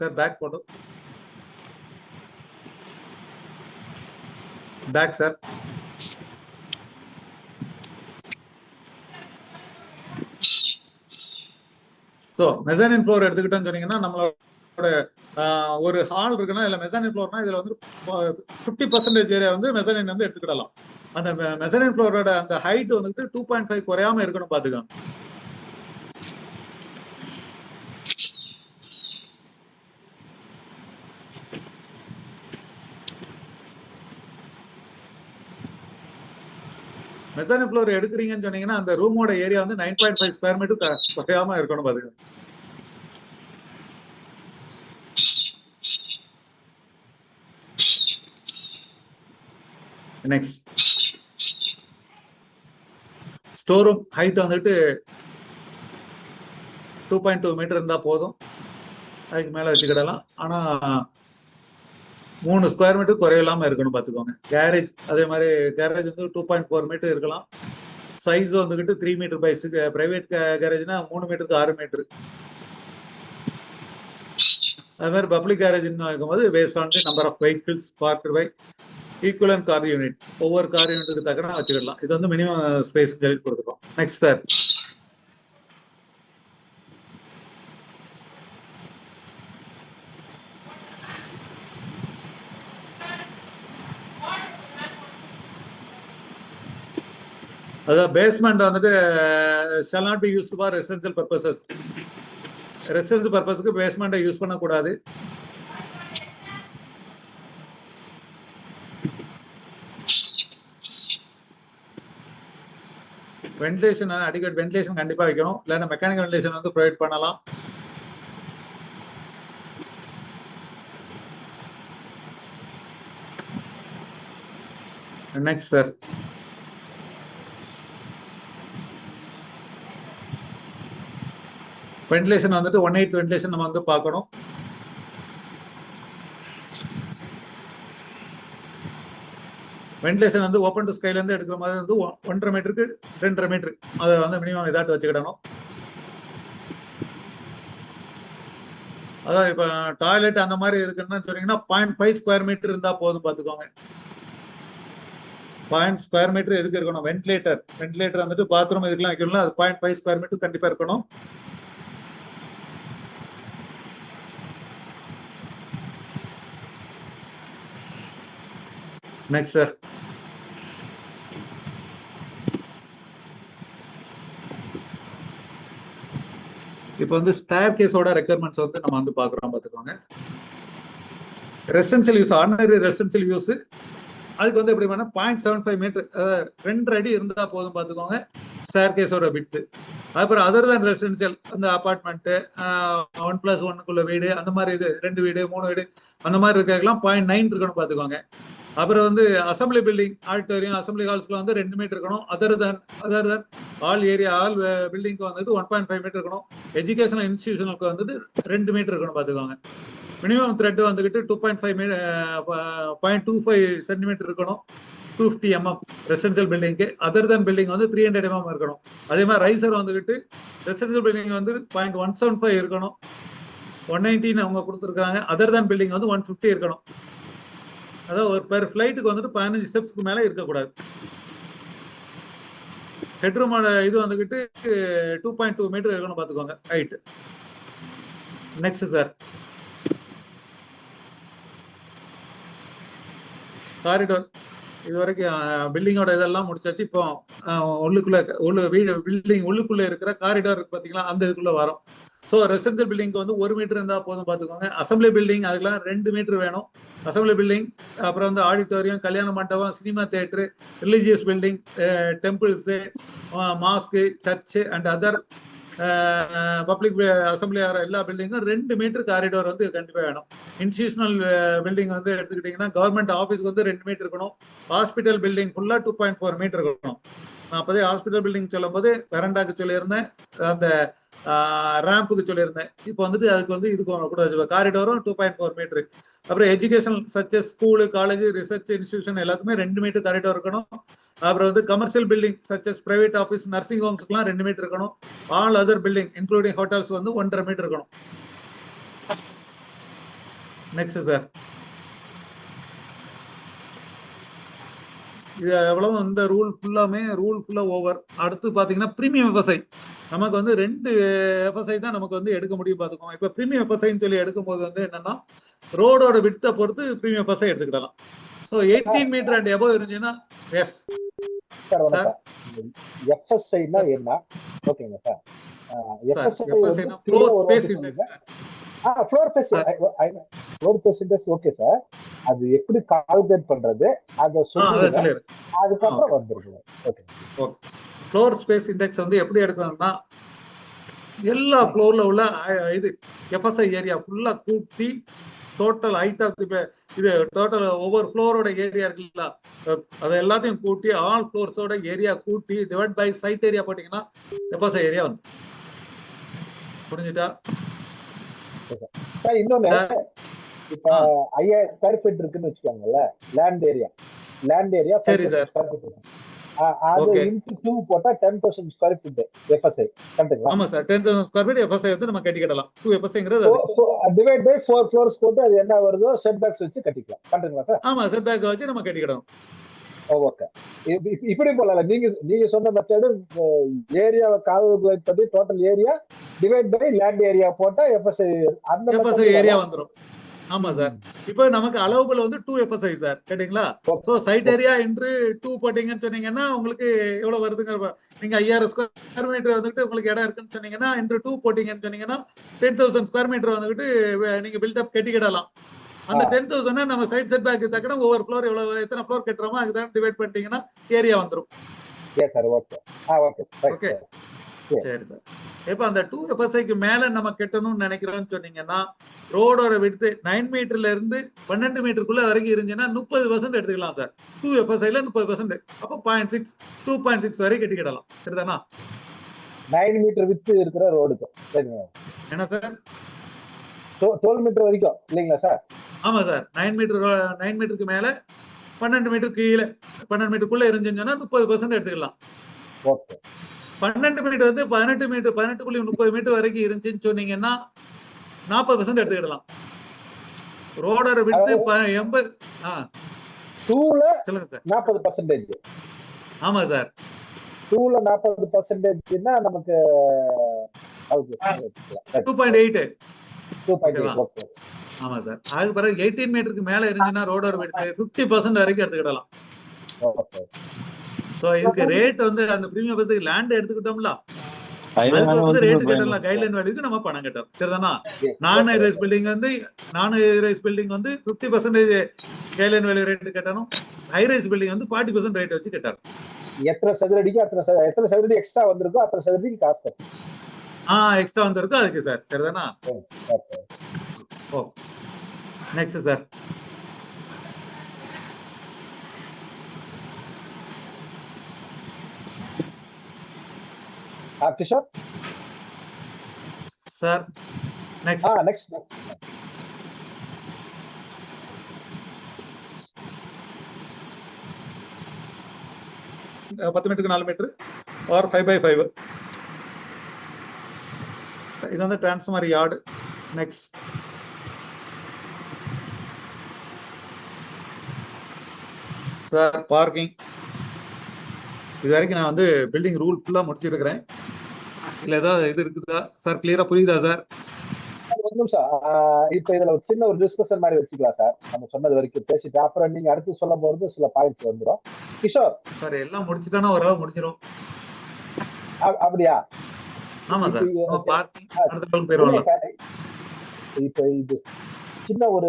சார் பேக் போடு பேக் சார். ஸோ மெசானின் ஃப்ளோர் எடுத்துக்கிட்டோம்னு சொன்னீங்கன்னா நம்மளோட ஒரு ஹால் இருக்குன்னா இதுல மெசானின் ஃப்ளோர்னா இதுல வந்து 50% ஏரியா வந்து மெசானின் வந்து எடுத்துக்கிடலாம். அந்த மெசானின் ஃப்ளோரோட அந்த ஹைட் வந்துட்டு 2.5 குறையாம இருக்கணும் பாத்துக்கோங்க. மெசானின் ஃப்ளோர் எடுக்கிறீங்கன்னு சொன்னீங்கன்னா அந்த ரூமோட ஏரியா வந்து 9.5 ஸ்கொயர் மீட்டர் குறையாம இருக்கணும் பாத்துக்கோங்க. நெக்ஸ்ட், ஸ்டோர் ரூம் ஹைட் வந்துட்டு 2.2 மீட்டர் இருந்தா போதும். அதுக்கு மேல வச்சுக்கிடலாம். ஆனா 3 ஸ்கொயர் மீட்டர் குறையில்லாம இருக்கணும் பாத்துக்கோங்க. கேரேஜ் அதே மாதிரி கேரேஜ் வந்து 2.4 மீட்டர் இருக்கலாம். சைஸ் வந்துகிட்டு 3 மீட்டர் பை 6. பிரைவேட் கேரேஜ்னா 3 மீட்டருக்கு 6 மீட்டர். அது மாதிரி பப்ளிக் கேரேஜ் இருக்கும்போது based on the number of vehicles parked by equivalent car unit. ஒவ்வொரு கார் யூனிட்டுக்கு தக்கன வச்சுக்கலாம். இது வந்து மினிமம் ஸ்பேஸ் சொல்லி கொடுத்துருக்கோம். நெக்ஸ்ட் சார், அதாவது பேஸ்மெண்ட் வந்துட்டு shall not be used for residential purposes. Residential பர்பஸ்க்கு பேஸ்மெண்ட்டை யூஸ் பண்ணக்கூடாது. வென்டிலேஷன் அடிக்கடி வென்டிலேஷன் கண்டிப்பா வைக்கணும். இல்லைன்னா மெக்கானிக்கல் வென்டிலேஷன் வந்து ப்ரொவைட் பண்ணலாம். நெக்ஸ்ட் சார், வென்டிலேஷன் வந்துட்டு 1/8 வென்டிலேஷன் நம்ம வந்து பார்க்கணும். வென்டிலேஷன் வந்து ஓப்பன் டு ஸ்கைல இருந்து எடுக்கிற மாதிரி வந்து 1.5 மீட்டருக்கு 2.5 மீட்டர் அதை வந்து மினிமம் இதாட்டு வச்சுக்கிடணும். அதான் இப்ப டாய்லெட் அந்த மாதிரி இருக்குன்னு சொன்னீங்கன்னா 0.5 ஸ்கொயர் மீட்டர் இருந்தா போதும் பாத்துக்கோங்க. 0.5 ஸ்கொயர் மீட்டர் எதுக்கு இருக்கணும்? வென்டிலேட்டர் வந்துட்டு பாத்ரூம் இதுக்கெல்லாம் வைக்கணும். அது 0.5 ஸ்கொயர் மீட்டர் கண்டிப்பா இருக்கணும். நெக்ஸ்ட் சார், இப்போ வந்து ஸ்டேர் கேஸோட ரெக்யர்மெண்ட்ஸ் வந்து நம்ம வந்து பாக்குறோம் பார்த்துக்கோங்க. Residential use, ordinary residential use, அதுக்கு வந்து எப்படி பண்ணா 0.75 மீட்டர் 2 அடி இருந்தா போதும் பார்த்துக்கோங்க ஸ்டேர் கேஸோட விட்டு. அப்புறம் அதர் தான் ரெசிடென்சியல், அந்த அபார்ட்மெண்ட் 1+1 வீடு, அந்த மாதிரி இது 2 வீடு 3 வீடு அந்த மாதிரி இருக்கலாம் 0.9 இருக்கணும் பார்த்துக்கோங்க. அப்புறம் வந்து அசம்பிளி பில்டிங், ஆடிட்டோரியம், அசம்பிளி ஹால்ஸ்ல வந்து 2 மீட்டர் இருக்கணும். Other than all area, all பில்டிங்க்கு வந்துட்டு 1.5 மீட்டர் இருக்கணும். எஜுகேஷனல் இன்ஸ்டிடியூஷனுக்கு வந்துட்டு 2 மீட்டர் இருக்கணும் பார்த்துக்கோங்க. மினிமம் த்ரெட் வந்துகிட்டு 0.25 சென்டிமீட்டர் இருக்கணும். 250 mm ரெசிடென்சியல் பில்டிங்க்கு. அதர் தன் பில்டிங் வந்து 300 mm இருக்கணும். அதே மாதிரி ரைசர் வந்துகிட்டு ரெசிடென்சியல் பில்டிங் வந்து 0.175 இருக்கணும். 119 அவங்க கொடுத்துருக்காங்க. அதர் தன் பில்டிங் வந்து 150 இருக்கணும். அதாவது ஒரு பெர் ஃபிளைட்டுக்கு வந்துட்டு 15 ஸ்டெப்ஸ்க்கு மேல இருக்கக்கூடாது. ஹெட்ரூமோட இது வந்துகிட்டு 2.2 மீட்டர் இருக்கணும் பார்த்துக்கோங்க ஹைட். Next sir, corridor. இது வரைக்கும் பில்டிங்கோட இதெல்லாம் முடிச்சாச்சு. இப்போ பில்டிங் உள்ளுக்குள்ள இருக்கிற காரிடோர் பாத்தீங்களா, அந்த இதுக்குள்ள வரும். ஸோ ரெசிடென்சியல் பில்டிங்க்கு வந்து 1 மீட்டர் இருந்தா போதும் பார்த்துக்கோங்க. அசம்பிளி பில்டிங் அதுக்கெல்லாம் 2 மீட்டர் வேணும். அசம்பிளி பில்டிங், அப்புறம் வந்து ஆடிட்டோரியம், கல்யாண மண்டபம், cinema theatre, religious building, temples, mosque, church and other public assembly ஆகிற எல்லா பில்டிங்கும் 2 மீட்டர் காரிடோர் வந்து கண்டிப்பாக வேணும். இன்ஸ்டிடியூஷனல் பில்டிங் வந்து எடுத்துக்கிட்டிங்கன்னா கவர்மெண்ட் ஆஃபீஸ்க்கு வந்து 2 மீட்டர் இருக்கணும். ஹாஸ்பிட்டல் பில்டிங் ஃபுல்லாக 2.4 மீட்டர் இருக்கணும். நான் அப்போதே ஹாஸ்பிட்டல் பில்டிங் சொல்லும் போது வெரண்டாக்கு சொல்லியிருந்தேன், அந்த ரேம்புக்கு சொல்லியிருந்தேன். இப்போ வந்துட்டு அதுக்கு வந்து இதுக்கு கூட காரிடோரும் 2.4 மீட்டர். அப்புறம் education such as school, college, research institution எல்லாத்துக்குமே 2 மீட்டர் காரிடோர் இருக்கணும். அப்புறம் வந்து commercial building such as private office, nursing ஹோம்ஸ்க்குலாம் 2 மீட்டர் இருக்கணும். All other building including hotels வந்து 1.5 மீட்டர் இருக்கணும். நெக்ஸ்ட் சார், இது எவ்வளவு இந்த ரூல் ஃபுல்லா ஓவர். அடுத்து பாத்தீங்கன்னா பிரீமியம் எஃப்எஸ்ஐ. நமக்கு வந்து 2 எஃப்எஸ்ஐ தான் நமக்கு வந்து எடுக்க முடியும் பார்த்துக்கோங்க. இப்போ பிரீமியம் எஃப்எஸ்ஐன்னு சொல்லி எடுக்கும் போது வந்து என்னன்னா ரோடோட விட்த்தை பொறுத்து பிரீமியம் எஃப்எஸ்ஐ எடுத்துக்கிடலாம். ஸோ 18 மீட்டர் அண்ட் எபோவ் இருந்துச்சுன்னா எஸ் சார். எஃப்எஸ்ஐனா என்ன? ஓகேங்க சார். எஃப்எஸ்ஐனா floor space index. Floor space index okay sir. அது எப்படி கால்குலேட் பண்றது அத சொல்லுங்க, அதுக்கப்புறம் வந்துருங்க. ஓகே. ஃப்ளோர் ஸ்பேஸ் இண்டெக்ஸ் வந்து எப்படி எடுக்கணும்னா எல்லா ஃப்ளோர்ல உள்ள இது எஃப்எஸ்ஐ ஏரியா ஃபுல்லா கூட்டி டோட்டல் ஹைட் ஆஃப் இது டோட்டல் ஒவ்வொரு ஃப்ளோரோட ஏரியா இருக்குல்ல, அதை எல்லாத்தையும் கூட்டி ஆல் ஃப்ளோர்ஸோட ஏரியா கூட்டி டிவைட் பை சைட் ஏரியா போட்டீங்கன்னா எஃப்எஸ்ஐ ஏரியா வந்து புரிஞ்சுட்டா? இன்னொன்னு, இப்ப 5000 ஸ்கொயர் ஃபீட் இருக்குன்னு வச்சுக்கோங்கல்ல, லேண்ட் ஏரியா சரி சார். அது இன்டு 2 போட்டா 10,000 ஸ்கொயர் ஃபீட் எஃப்எஸ்ஐ கரெக்ட்டுங்களா? ஆமா சார், 10,000 ஸ்கொயர் ஃபீட் எஃப்எஸ்ஐ வந்து நம்ம கட்டிக்கலாம். 2 எஃப்எஸ்ஐங்கிறது டிவைட் பை 4 ஃப்ளோர்ஸ் போட்டு அது என்ன வருதோ செட் பேக்ஸ் வச்சு கட்டிக்கலாம். கரெக்ட்டுங்களா சார்? ஆமா, செட் பேக் வச்சு நம்ம கட்டிக்கலாம். ஓகே. இப்படி போல நீங்க சொன்ன மெத்தட் ஏரியாவை கால்குலேட் பண்ணி total area divide by land area போட்டா எஃப்எஸ்ஐ அந்த எஃப்எஸ்ஐ ஏரியா வந்துரும். ஆமா சார். இப்போ நமக்கு அளவுகள் வந்து 2 எஃப்எஸ்ஐ சார், கேட்டீங்களா? சோ சைட் ஏரியா இன்டு 2 போட்டீங்கன்னு சொன்னீங்கன்னா உங்களுக்கு எவ்வளவு வருதுங்க? நீங்க 5000 ஸ்கொயர் மீட்டர் வந்துட்டு உங்களுக்கு இடம் இருக்குன்னு சொன்னீங்கன்னா இன்டு 2 போட்டீங்கன்னு சொன்னீங்கன்னா 10,000 ஸ்கொயர் மீட்டர் வந்துட்டு நீங்க பில்டப் கட்டிக்கிடலாம். அந்த 10,000 நம்ம சைட் செட் பேக் தக்கன ஒவ்வொரு ஃப்ளோர் எவ்வளவு எத்தனை ஃப்ளோர் கட்டுறோமோ அதுதான் டிவைட் பண்ணிட்டீங்கன்னா ஏரியா வந்துரும். Yes sir. ஓகே. ஓகே சரி சார். இப்போ அந்த 2 எஃப்எஸ்ஐக்கு மேல நம்ம கட்டணும்னு நினைக்கிறோம்னு சொன்னீங்கன்னா ரோடோட விட்த் 9 மீட்டர்ல இருந்து 12 மீட்டருக்குள்ள வரைக்கும் இருந்துச்சுன்னா 30% எடுத்துக்கலாம் சார். 2 எஃப்எஸ்ஐல 30%. அப்போ 2.6 வரைக்கும் கட்டிக்கிடலாம். சரிதானா? 9 மீட்டர் விட்த் இருக்கிற ரோடுக்கு என்ன சார்? 12 மீட்டர் வரைக்கும் இல்லைங்களா சார்? ஆமா சார். 9 மீட்டருக்கு மேல 12 மீட்டர் கீழே 12 மீட்டருக்குள்ள இருந்துச்சுன்னா 30% எடுத்துக்கலாம். ஓகே. 12 மீட்டர் வந்து 18 மீட்டர் 18.30 மீட்டர் வரைக்கும் இருந்துச்சுன்னு சொன்னீங்கன்னா 40% எடுத்துக்கிடலாம். ரோடோட விட்த் 80. டூல சொல்லுங்க சார். 40%. ஆமா சார். டூல 40%னா நமக்கு 2.8. 2.8. ஓகே. ஆமா சார். அதுக்கு பிறகு 18 மீட்டருக்கு மேல இருந்துச்சுன்னா ரோடோட விட்த் 50% வரைக்கும் எடுத்துக்கிடலாம். ஓகே. சோ இதுக்கு ரேட் வந்து அந்த பிரீமியம் பஸ்ஸுக்கு லேண்ட் எடுத்துக்கிட்டோம்ல, அதுக்கு வந்து ரேட் கட்டலாம், கைட்லைன் வேல்யூக்கு நம்ம பணம் கட்டணும். சரிதானா? நான் ஹை ரைஸ் பில்டிங் வந்து 50% கைட்லைன் வேல்யூ ரேட் கட்டணும். ஹை ரைஸ் பில்டிங் வந்து 40% ரேட் வச்சு கட்டணும். எத்தனை சதுரடிக்கு எத்தனை சதுரடி எக்ஸ்ட்ரா வந்திருக்கோ அத்தனை சதுரடிக்கு காசு கட்டணும். எக்ஸ்ட்ரா வந்திருக்கோ அதுக்கு சார். சரிதானா? ஓ next sir. Kishore sir next. Next 10 மீட்டருக்கு 4 மீட்டர் ஆர் 5x5. இது வந்து transformer yard. Next sir parking. இது வரைக்கும் நான் வந்து பில்டிங் ரூல் ஃபுல்லா முடிச்சிருக்கிறேன். இல்ல ஏதாவது இது இருக்குதா சார்? கிளியரா புரியுதா சார்? ஒரு நிமிஷம். இப்ப இதுல ஒரு சின்ன ஒரு டிஸ்கஷன் மாதிரி வச்சுக்கலாம் சார். நம்ம சொன்னது வரைக்கும் பேசிட்டு அப்புறம் நீங்க அடுத்து சொல்ல போறது சில பாயிண்ட்ஸ் வந்துடும். கிஷோர் சார் எல்லாம் முடிச்சுட்டானா ஓரளவு முடிஞ்சிடும். அப்படியா? ஆமா சார். பார்க்கிங் அடுத்த போயிடுவாங்க. இப்ப இது சின்ன ஒரு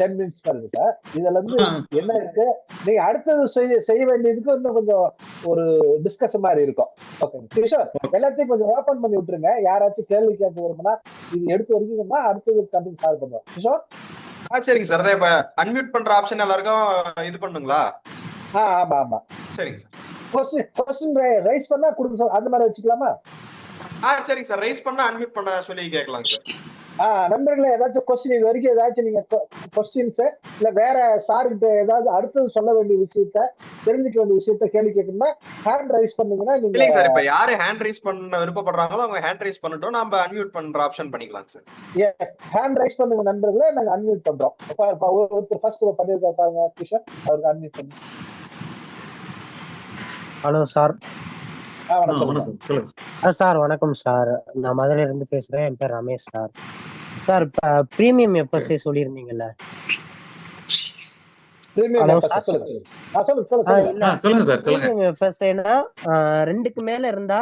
10 மினிட்ஸ் பாருங்க சார். இதுல இருந்து என்ன இருக்கு, நீங்க அடுத்தது செய்ய வேண்டியதுக்கு இன்னும் கொஞ்சம் ஒரு டிஸ்கஷன் மாதிரி இருக்கும். ஓகே கிஷோர், எல்லாத்தையும் கொஞ்சம் ஓபன் பண்ணி விட்டுருங்க. யாராச்சும் கேள்வி கேட்க விரும்பினா இது எடுத்து வரைக்கும்னா அடுத்தது கண்டிப்பா சால்வ் பண்ணுவோம். கிஷோர் சரிங்க சார். இப்ப அன்மியூட் பண்ற ஆப்ஷன் எல்லாருக்கும் இது பண்ணுங்களா? ஆமா ஆமா சரிங்க சார். கொஸ்டின் ரைஸ் பண்ணா கொடுங்க சார். அந்த மாதிரி வச்சுக்கலாமா? சரிங்க சார். ரைஸ் பண்ணா அன்மியூட் பண்ண சொல்லி கேட்கலாம் சார். நண்பர்களே, ஏதாச்சும் கொஸ்டின் இது வரைக்கும் ஏதாச்சும் நீங்க கொஸ்டின்ஸ் இல்ல வேற சார்கிட்ட ஏதாவது அடுத்தது சொல்ல வேண்டிய விஷயத்த தெரிஞ்சுக்க வேண்டிய விஷயத்த கேள்வி கேட்கணும்னா ஹேண்ட் ரைஸ் பண்ணீங்கன்னா நீங்க. இல்லைங்க சார், இப்ப யாரு ஹேண்ட் ரைஸ் பண்ண விருப்பப்படுறாங்களோ அவங்க ஹேண்ட் ரைஸ் பண்ணட்டும், நாம அன்மியூட் பண்ற ஆப்ஷன் பண்ணிக்கலாம் சார். எஸ், ஹேண்ட் ரைஸ் பண்ணுங்க நண்பர்களே, நாங்க அன்மியூட் பண்றோம். ஒருத்தர் ஃபர்ஸ்ட் பண்ணிருக்காங்க கிஷோர், அவருக்கு அன்மியூட் பண்ணுங்க. Hello sir. சார் வணக்கம் சார். நான் மதுரையில இருந்து பேசுறேன். என் பேர் Ramesh sir. Sir premium FSI சொல்லியிருந்தீங்கல்ல? பிரீமியம் எஃப்எஸ்ஐனா 2க்கு மேல இருந்தா